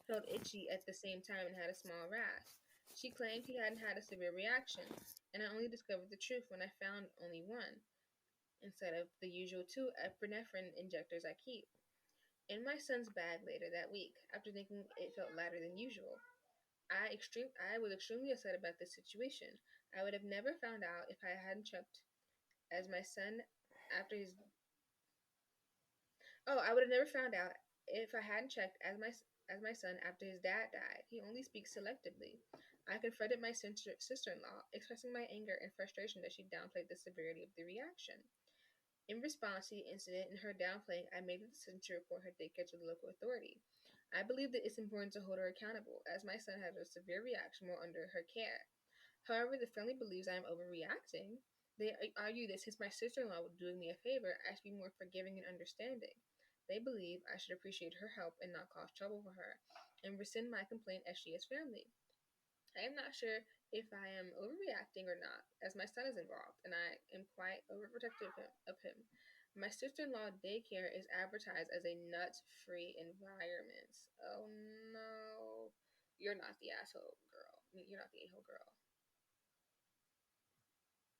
felt itchy at the same time and had a small rash. She claimed he hadn't had a severe reaction, and I only discovered the truth when I found only one, instead of the usual 2 epinephrine injectors I keep, in my son's bag later that week, after thinking it felt lighter than usual. I was extremely upset about this situation. I would have never found out if I hadn't checked as my son after his I would have never found out if I hadn't checked as my son after his dad died. He only speaks selectively. I confronted my sister-in-law, expressing my anger and frustration that she downplayed the severity of the reaction. In response to the incident and her downplaying, I made the decision to report her daycare to the local authority. I believe that it's important to hold her accountable, as my son had a severe reaction while under her care. However, the family believes I am overreacting. They argue that since my sister-in-law was doing me a favor, I should be more forgiving and understanding. They believe I should appreciate her help and not cause trouble for her, and rescind my complaint as she is family. I am not sure if I am overreacting or not, as my son is involved, and I am quite overprotective of him. My sister-in-law daycare is advertised as a nut-free environment. Oh no. You're not the asshole girl. I mean, you're not the a-hole girl.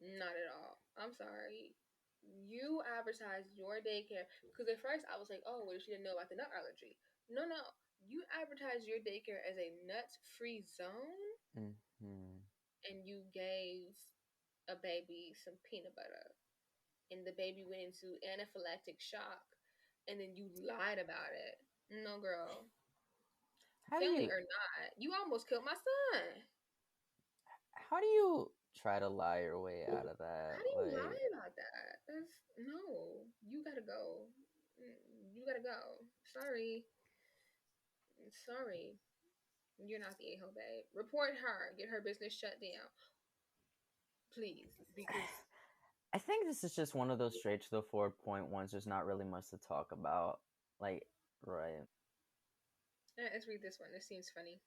Not at all. I'm sorry. You advertised your daycare because at first I was like, oh, what if she didn't know about the nut allergy? No, no. You advertised your daycare as a nut-free zone, Mm-hmm. and you gave a baby some peanut butter, and the baby went into anaphylactic shock, and then you lied about it. No, girl. How do Family you or not, you almost killed my son. how do you try to lie your way out of How that? do you Like, lie about that? That's no. You gotta go. You gotta go. Sorry. Sorry. You're not the a-hole, babe. Report her. Get her business shut down. Please. Because I think this is just one of those straight to the 4 point ones. There's not really much to talk about. Like, right. let's read this one. This seems funny.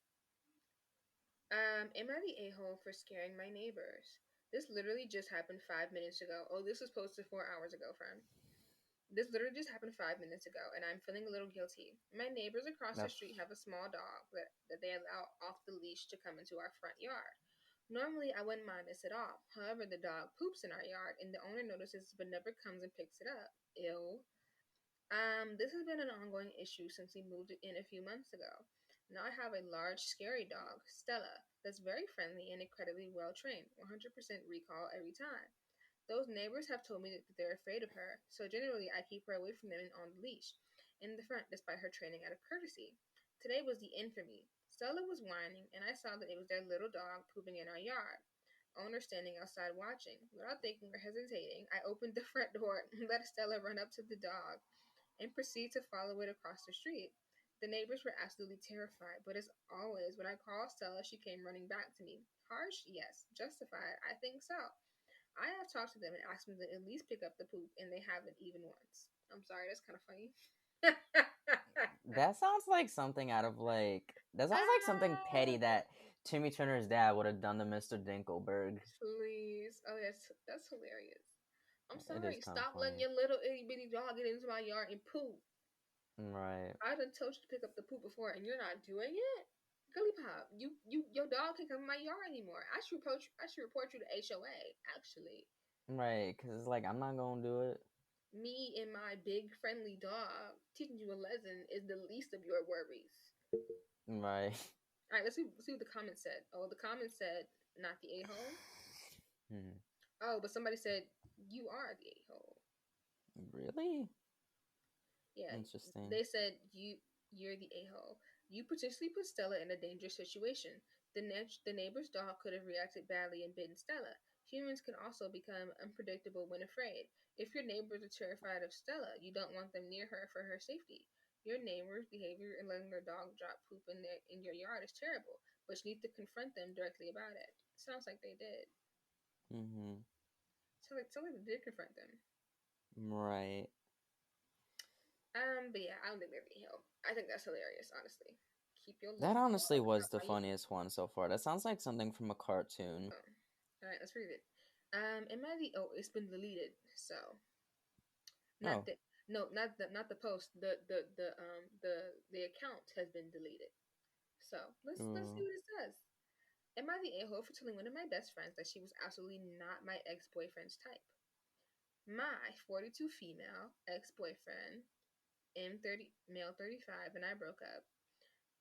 Am I the a-hole for scaring my neighbors? This literally just happened 5 minutes ago. Oh, this was posted 4 hours ago, friend. This literally just happened 5 minutes ago, and I'm feeling a little guilty. My neighbors across the Ugh. street have a small dog that they allow off the leash to come into our front yard. Normally, I wouldn't mind this at all. However, the dog poops in our yard, and the owner notices but never comes and picks it up. Ew. This has been an ongoing issue since we moved in a few months ago. Now I have a large, scary dog, Stella, that's very friendly and incredibly well trained, 100% recall every time. Those neighbors have told me that they're afraid of her, so generally I keep her away from them and on the leash, in the front, despite her training out of courtesy. Today was the end for me. Stella was whining, and I saw that it was their little dog pooping in our yard. Owner standing outside watching. Without thinking or hesitating, I opened the front door and let Stella run up to the dog and proceed to follow it across the street. The neighbors were absolutely terrified, but as always, when I called Stella, she came running back to me. Harsh? Yes. Justified? I think so. I have talked to them and asked them to at least pick up the poop, and they haven't even once. I'm sorry, that's kind of funny. That sounds like something out of like. That sounds like something petty that Timmy Turner's dad would have done to Mr. Dinkelberg. Please. Oh, that's hilarious. I'm It is sorry. kind of Stop letting funny. your little itty bitty dog get into my yard and poop. Right. I done told you to pick up the poop before, and you're not doing it. Gully Pop, your dog can't come in my yard anymore. I should report you to HOA. Actually, Right. Because it's like, I'm not going to do it. me and my big friendly dog teaching you a lesson is the least of your worries. Right. All right, let's see what the comments said. Oh, the comments said not the a-hole. Hmm. Oh, but somebody said you are the a-hole. Really? Yeah, Interesting. they said you're the a-hole. You potentially put Stella in a dangerous situation. The neighbor's dog could have reacted badly and bitten Stella. Humans can also become unpredictable when afraid. If your neighbors are terrified of Stella, you don't want them near her for her safety. Your neighbor's behavior in letting their dog drop poop in your yard is terrible, but you need to confront them directly about it. Sounds like they did. Mm-hmm. Sounds like they did confront them. Right. But yeah, I don't think they're the hell. I think that's hilarious, honestly. Keep your That little honestly was the how you funniest one so far. That sounds like something from a cartoon. oh. All right, let's read it. Am I the oh? It's been deleted. So not Oh. the no, not the post. The account has been deleted. So let's see Ooh. what it says. Am I the a-hole for telling one of my best friends that she was absolutely not my ex-boyfriend's type? My 42 female ex-boyfriend, M30 male 35, and I broke up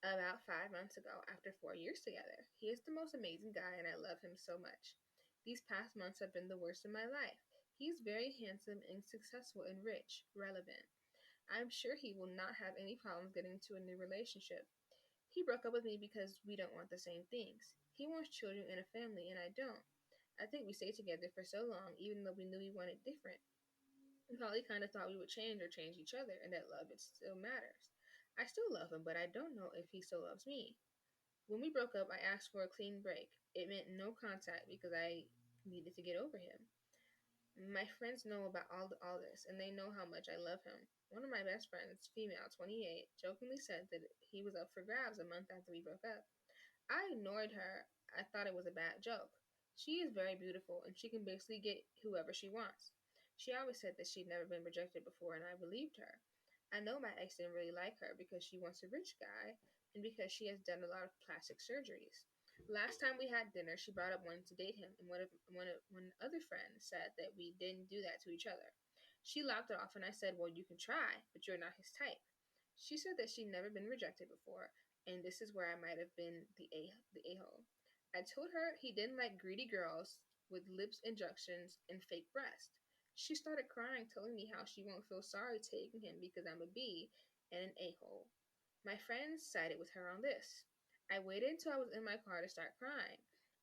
about 5 months ago after 4 years together. He is the most amazing guy, and I love him so much. These past months have been the worst in my life. He is very handsome and successful and rich, relevant. I'm sure he will not have any problems getting into a new relationship. He broke up with me because we don't want the same things. He wants children and a family, and I don't. I think we stayed together for so long, even though we knew we wanted different. We probably kind of thought we would change or change each other, and that love it still matters. I still love him, but I don't know if he still loves me. When we broke up, I asked for a clean break. It meant no contact because I needed to get over him. My friends know about all this, and they know how much I love him. One of my best friends, female, 28, jokingly said that he was up for grabs a month after we broke up. I ignored her. I thought it was a bad joke. She is very beautiful, and she can basically get whoever she wants. She always said that she'd never been rejected before, and I believed her. I know my ex didn't really like her because she wants a rich guy and because she has done a lot of plastic surgeries. Last time we had dinner, she brought up wanting to date him, and one other friend said that we didn't do that to each other. She laughed it off, and I said, "Well, you can try, but you're not his type." She said that she'd never been rejected before, and this is where I might have been the a hole. I told her he didn't like greedy girls with lips injections and fake breasts. She started crying, telling me how she won't feel sorry taking him because I'm a B and an a hole. My friends sided with her on this. I waited until I was in my car to start crying.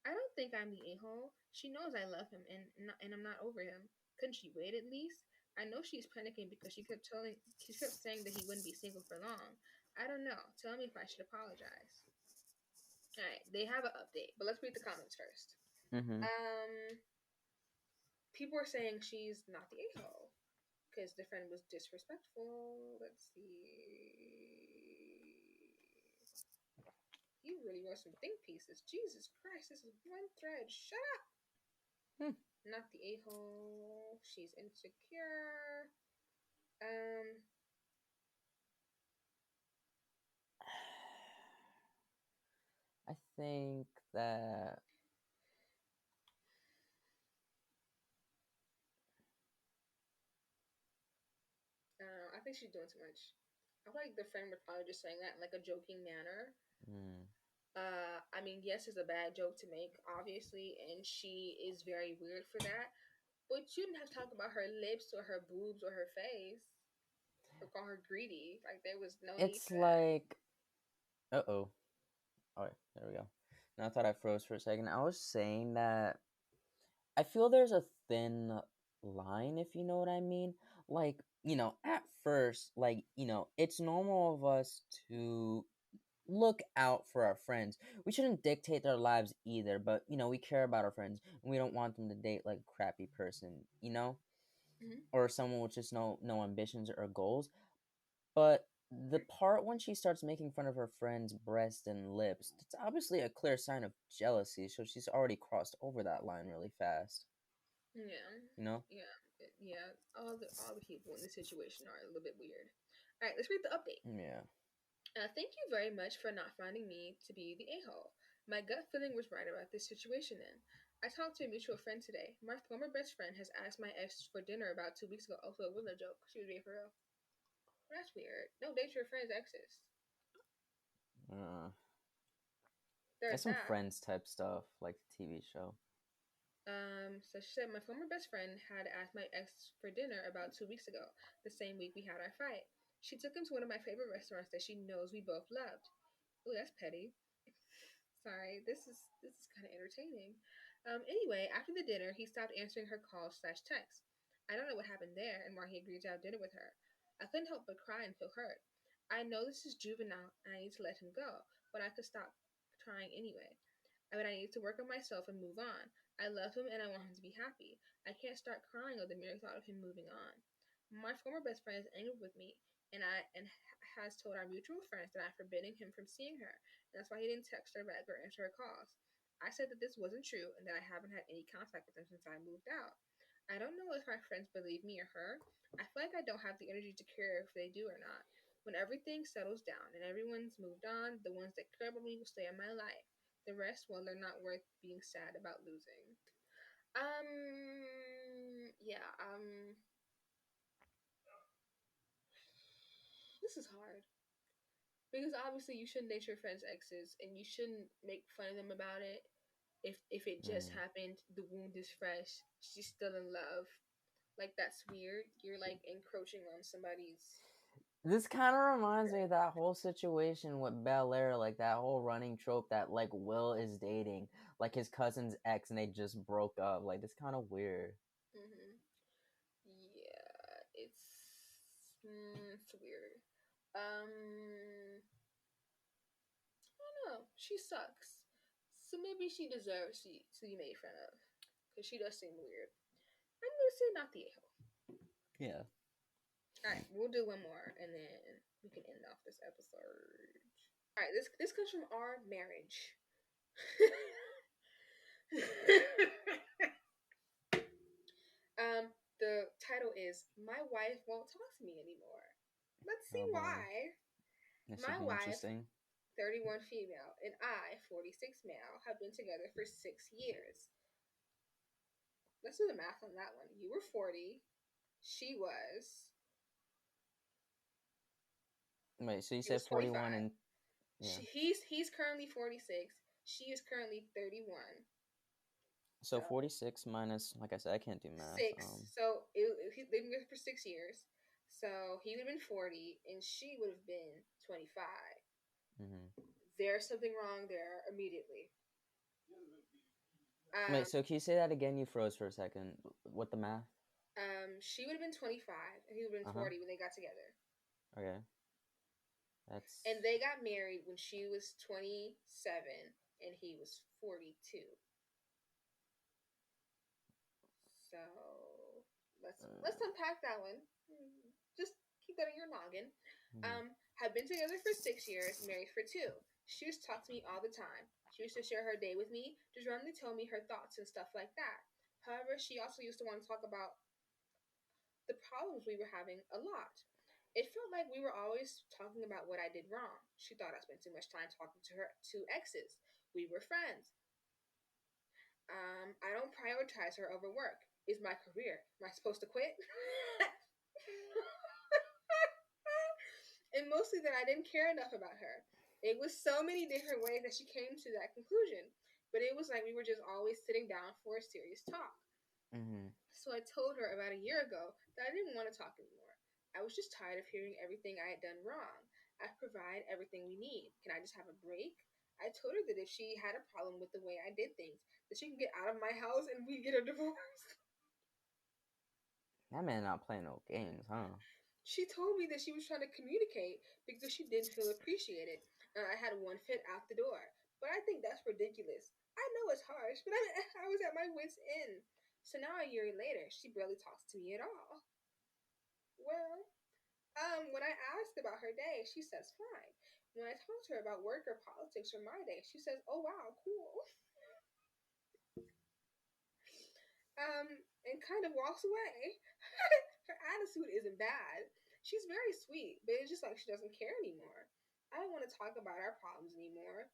I don't think I'm the a hole. She knows I love him and I'm not over him. Couldn't she wait at least? I know she's panicking because she kept saying that he wouldn't be single for long. I don't know. Tell me if I should apologize. All right, they have an update, but let's read the comments first. Mm-hmm. People are saying she's not the a-hole because the friend was disrespectful. Let's see. You really wrote some think pieces. Jesus Christ, this is one thread. Shut up. Hmm. Not the a-hole. She's insecure. Um, I think that I don't know. I think she's doing too much. I feel like the friend was probably just saying that in like a joking manner. mm, I mean, yes, it's a bad joke to make, obviously, and she is very weird for that. But you didn't have to talk about her lips or her boobs or her face or call her greedy. Like there was no need it's for that. like uh-oh. Alright, there we go. Now I thought I froze for a second. I was saying that I feel there's a thin line, if you know what I mean. Like, at first, like, it's normal of us to look out for our friends. We shouldn't dictate their lives either, but, we care about our friends and we don't want them to date like a crappy person. Hmm. Or someone with just no ambitions or goals. But the part when she starts making fun of her friend's breast and lips, that's obviously a clear sign of jealousy, so she's already crossed over that line really fast. Yeah, You know? yeah, yeah. All the people in this situation are a little bit weird. All right, let's read the update. Yeah. Thank you very much for not finding me to be the a-hole. My gut feeling was right about this situation then. I talked to a mutual friend today. My former best friend has asked my ex for dinner about 2 weeks ago. Also, it wasn't a joke. She was being for real. That's weird. No date your friend's exes. Uh, there's some that. Friends type stuff, like the TV show. So she said, my former best friend had asked my ex for dinner about 2 weeks ago, the same week we had our fight. She took him to one of my favorite restaurants that she knows we both loved. Ooh, that's petty. Sorry, this is kind of entertaining. Anyway, after the dinner, he stopped answering her calls/texts. I don't know what happened there and why he agreed to have dinner with her. I couldn't help but cry and feel hurt. I know this is juvenile and I need to let him go, but I could stop trying anyway. I need to work on myself and move on. I love him and I want him to be happy. I can't start crying at the mere thought of him moving on. My former best friend is angry with me and has told our mutual friends that I'm forbidding him from seeing her, and that's why he didn't text her back or answer her calls. I said that this wasn't true and that I haven't had any contact with him since I moved out. I don't know if my friends believe me or her. I feel like I don't have the energy to care if they do or not. When everything settles down and everyone's moved on, the ones that care about me will stay in my life. The rest, well, they're not worth being sad about losing. Yeah, this is hard. Because obviously you shouldn't date your friends' exes and you shouldn't make fun of them about it. If it just happened, the wound is fresh, she's still in love. Like, that's weird. You're like encroaching on somebody's. This kind of reminds me of that whole situation with Bel Air, like that whole running trope that like Will is dating like his cousin's ex and they just broke up. Like, it's kind of weird. Mm-hmm. Yeah, it's weird. I don't know. She sucks, so maybe she deserves to be made fun of because she does seem weird. I'm gonna say not the a-hole. Yeah. All right, we'll do one more and then we can end off this episode. All right, this comes from our marriage. The title is "My Wife Won't Talk to Me Anymore." Let's see why. This My should be wife, interesting. 31 female, and I, 46 male, have been together for 6 years. Let's do the math on that one. You were 40. She was. Wait, so you said 41 and yeah. He's currently 46. She is currently 31. So 46 minus, like I said, I can't do math. 6. So they've been together for 6 years. So he would have been 40, and she would have been 25. Mm-hmm. There's something wrong there immediately. Wait, so can you say that again? You froze for a second. What the math? She would have been 25, and he would have been 40 when they got together. Okay. And they got married when she was 27, and he was 42. So let's unpack that one. Just keep that in your noggin. Have been together for 6 years, married for 2. She used to talk to me all the time. She used to share her day with me, just randomly tell me her thoughts and stuff like that. However, she also used to want to talk about the problems we were having a lot. It felt like we were always talking about what I did wrong. She thought I spent too much time talking to her two exes. We were friends. I don't prioritize her over work. It's my career. Am I supposed to quit? And mostly that I didn't care enough about her. It was so many different ways that she came to that conclusion. But it was like we were just always sitting down for a serious talk. Mm-hmm. So I told her about a year ago that I didn't want to talk anymore. I was just tired of hearing everything I had done wrong. I provide everything we need. Can I just have a break? I told her that if she had a problem with the way I did things, that she can get out of my house and we get a divorce. That man not playing no games, huh? She told me that she was trying to communicate because she didn't feel appreciated. I had one fit out the door. But I think that's ridiculous. I know it's harsh, but I was at my wit's end. So now a year later, she barely talks to me at all. Well, when I asked about her day, she says fine. When I talk to her about work or politics or my day, she says, "Oh wow, cool." And kind of walks away. Her attitude isn't bad. She's very sweet, but it's just like she doesn't care anymore. I don't want to talk about our problems anymore.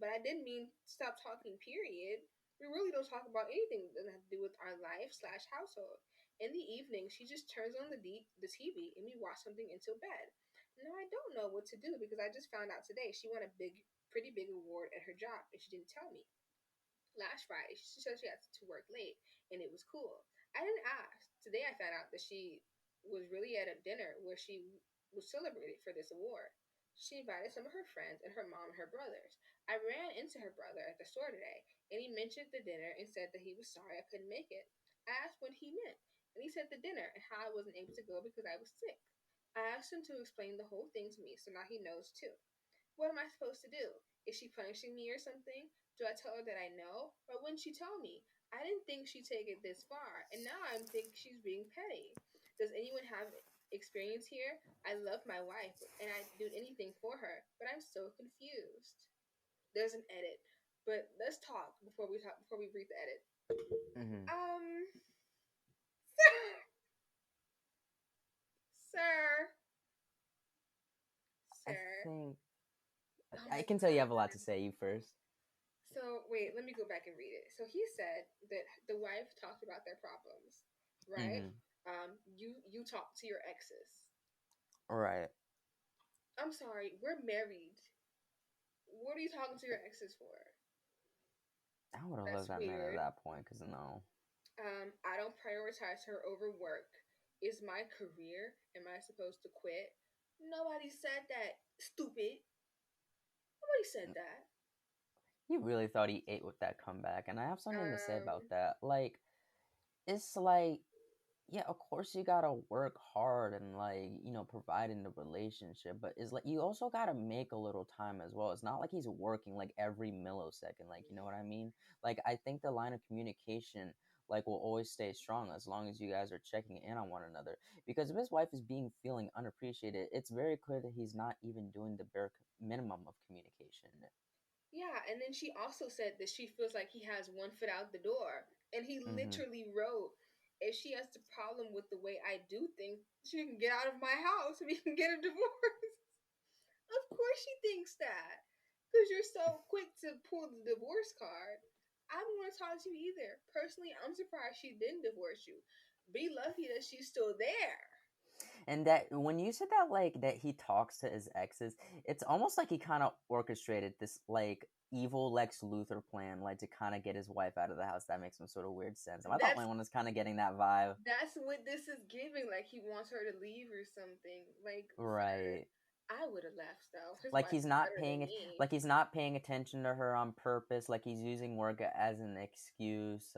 But I didn't mean stop talking, period. We really don't talk about anything that doesn't have to do with our life/household. In the evening, she just turns on the TV and we watch something until bed. Now, I don't know what to do because I just found out today she won a big pretty big award at her job, and she didn't tell me. Last Friday, she said she had to work late, and it was cool. I didn't ask. Today, I found out that she was really at a dinner where she was celebrated for this award. She invited some of her friends and her mom and her brothers. I ran into her brother at the store today, and he mentioned the dinner and said that he was sorry I couldn't make it. I asked what he meant, and he said the dinner and how I wasn't able to go because I was sick. I asked him to explain the whole thing to me, so now he knows too. What am I supposed to do? Is she punishing me or something? Do I tell her that I know? Or wouldn't she tell me? I didn't think she'd take it this far, and now I think she's being petty. Does anyone have experience here? I love my wife, and I'd do anything for her, but I'm so confused. There's an edit, but let's talk before we read the edit. Mm-hmm. Sir, I sir. think Oh I my can tell you have a lot God. to say. You first. So wait, let me go back and read it. So he said that the wife talked about their problems, right? Mm-hmm. You talk to your exes. Right. I'm sorry, we're married. What are you talking to your exes for? I would have That's loved that man at weird. that point, cause no. I don't prioritize her over work. Is my career? Am I supposed to quit? Nobody said that. Stupid. Nobody said that. He really thought he ate with that comeback, and I have something to say about Um, that. Like, it's like, yeah, of course you gotta work hard and like, provide in the relationship, but it's like you also gotta make a little time as well. It's not like he's working like every millisecond, like, you know what I mean? Like, I think the line of communication like will always stay strong as long as you guys are checking in on one another. Because if his wife is being feeling unappreciated, it's very clear that he's not even doing the bare minimum of communication. Yeah, and then she also said that she feels like he has one foot out the door. And he Mm-hmm. literally wrote, if she has a problem with the way I do things, she can get out of my house and we can get a divorce. Of course she thinks that. Because you're so quick to pull the divorce card. I don't want to talk to you either. Personally, I'm surprised she didn't divorce you. Be lucky that she's still there. And that when you said that, like that he talks to his exes, it's almost like he kind of orchestrated this like evil Lex Luthor plan, like to kind of get his wife out of the house. That makes some sort of weird sense. And I thought That's my one was kind of getting that vibe. that's what this is giving. Like he wants her to leave or something. Like, sir, Right. I would have left though. His Like wife he's is not better than paying it. me. Like he's not paying attention to her on purpose. Like he's using work as an excuse.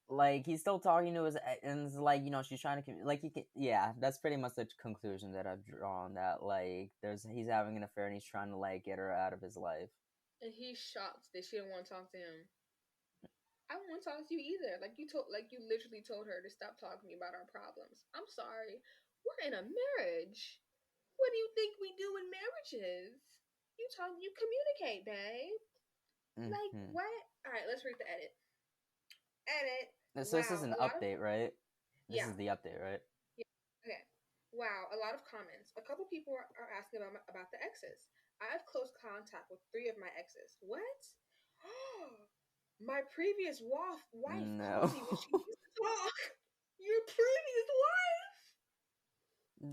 Like he's still talking to his and it's like she's trying to like he can, yeah, that's pretty much the conclusion that I've drawn, that like he's having an affair and he's trying to like get her out of his life. And he's shocked that she don't want to talk to him. I don't want to talk to you either. Like you literally told her to stop talking to me about our problems. I'm sorry. We're in a marriage. What do you think we do in marriages? You communicate, babe. Like Hmm. what? All right, let's read the edit. Edit. So this is Wow, an a lot of update, right? This yeah. is the update, right? Yeah. Okay. Wow, a lot of comments. A couple people are asking about the exes. I have close contact with 3 of my exes. What? My previous wife No. called me when she used to talk. Your previous wife?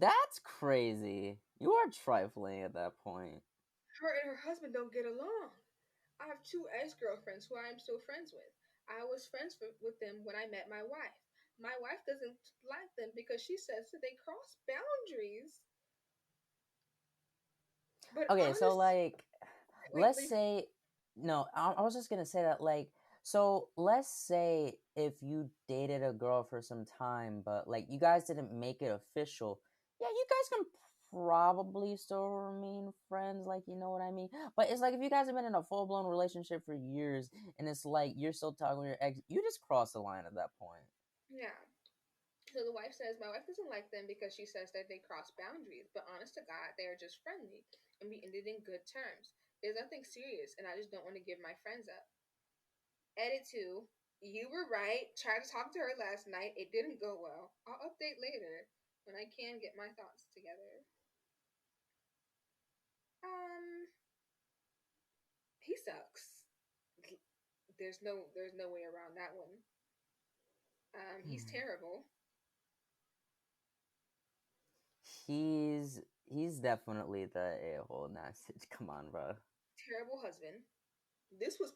That's crazy. You are trifling at that point. Her and her husband don't get along. I have 2 ex-girlfriends who I am still friends with. I was friends with them when I met my wife. My wife doesn't like them because she says that they cross boundaries. But Okay, so honest, like wait, let's say no, I was just gonna say that like so let's say if you dated a girl for some time but like you guys didn't make it official, yeah, you guys can probably still remain friends, like, you know what I mean? But it's like if you guys have been in a full-blown relationship for years and it's like you're still talking with your ex, you just cross the line at that point. yeah. So the wife says, my wife doesn't like them because she says that they cross boundaries, but honest to God, they are just friendly and we ended in good terms. There's nothing serious and I just don't want to give my friends up. Edit 2. You were right. Tried to talk to her last night. It didn't go well. I'll update later when I can get my thoughts together. Um, he sucks. There's no way around that one. He's Hmm. terrible. He's He's definitely the a-hole in that situation. Come on, bro. Terrible husband. This was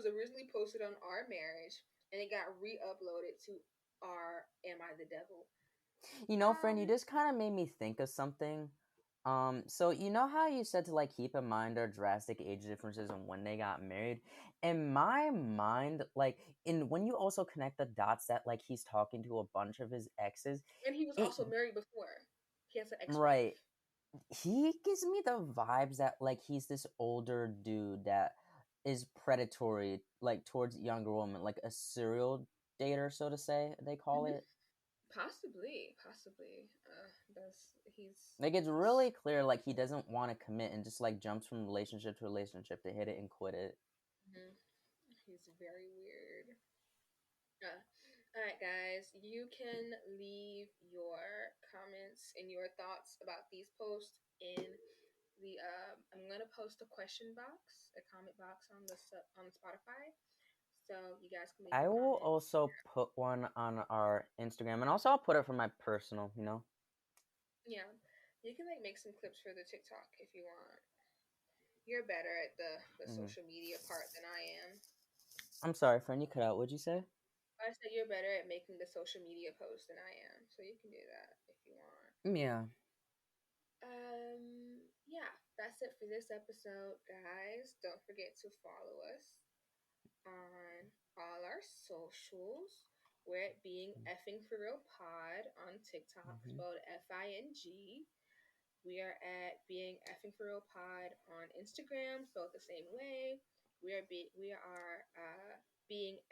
originally posted on Our Marriage, and it got re-uploaded to our Am I the Devil? Friend, you just kind of made me think of something. So you know how you said to like keep in mind their drastic age differences and when they got married? In my mind, like when you also connect the dots that like he's talking to a bunch of his exes, And he was also married before. He has an ex-wife. right. He gives me the vibes that like he's this older dude that is predatory like towards younger women, like a serial dater, so to say, they call it. Possibly. He's Like it's really clear like he doesn't want to commit and just like jumps from relationship to relationship to hit it and quit it. He's very weird. All right, guys, you can leave your comments and your thoughts about these posts in the. I'm gonna post a question box, a comment box on Spotify, so you guys can leave. I will also put one on our Instagram, and also I'll put it for my personal. Yeah, you can like make some clips for the TikTok if you want. You're better at the social media part than I am. I'm sorry, friend, you cut out. What'd you say? I said you're better at making the social media posts than I am, so you can do that if you want. Yeah. Yeah, that's it for this episode, guys. Don't forget to follow us on all our socials. We're at Being Effing For Real Pod on TikTok, spelled FING. We are at Being Effing For Real Pod on Instagram, spelled the same way. We are Being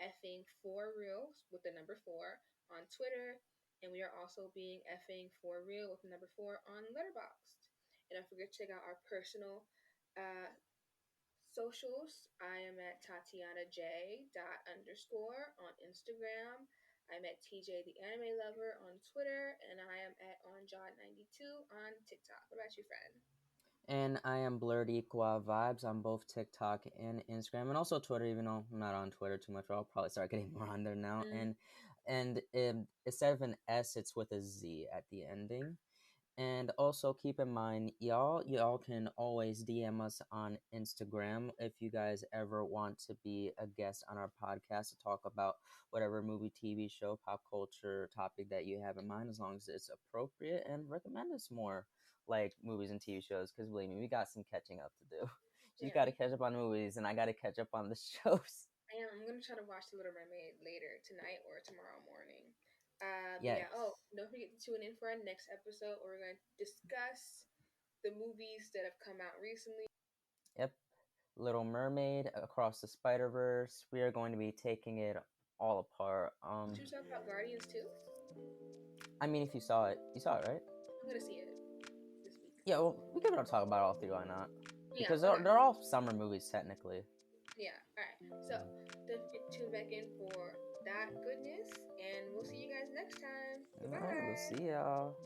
Effing For Real with the number 4 on Twitter, and we are also Being Effing For Real with the number 4 on LetterBoxed. And don't forget to check out our personal socials. I am at TatianaJ _ on Instagram. I'm at TJ the Anime Lover on Twitter, and I am at OnJod92 on TikTok. What about you, friend? And I am Blurred Equa Vibes on both TikTok and Instagram, and also Twitter. Even though I'm not on Twitter too much, I'll probably start getting more on there now. And instead of an S, it's with a Z at the ending. And also keep in mind, y'all can always DM us on Instagram if you guys ever want to be a guest on our podcast to talk about whatever movie, TV show, pop culture topic that you have in mind, as long as it's appropriate, and recommend us more like movies and TV shows. Because believe me, we got some catching up to do. You got to catch up on movies, and I got to catch up on the shows. I'm gonna try to watch The Little Mermaid later tonight or tomorrow morning. Yes. Yeah. Oh, don't forget to tune in for our next episode where we're going to discuss the movies that have come out recently. Yep. Little Mermaid, Across the Spider-Verse. We are going to be taking it all apart. Did you talk about Guardians too? I mean, if you saw it, right? I'm gonna see it this week. Yeah, well, we could talk about all three. Why not? Because okay. they're all summer movies technically. Yeah. All right. So tune back in for that goodness, and we'll see you guys next time. Goodbye. All right, we'll see y'all.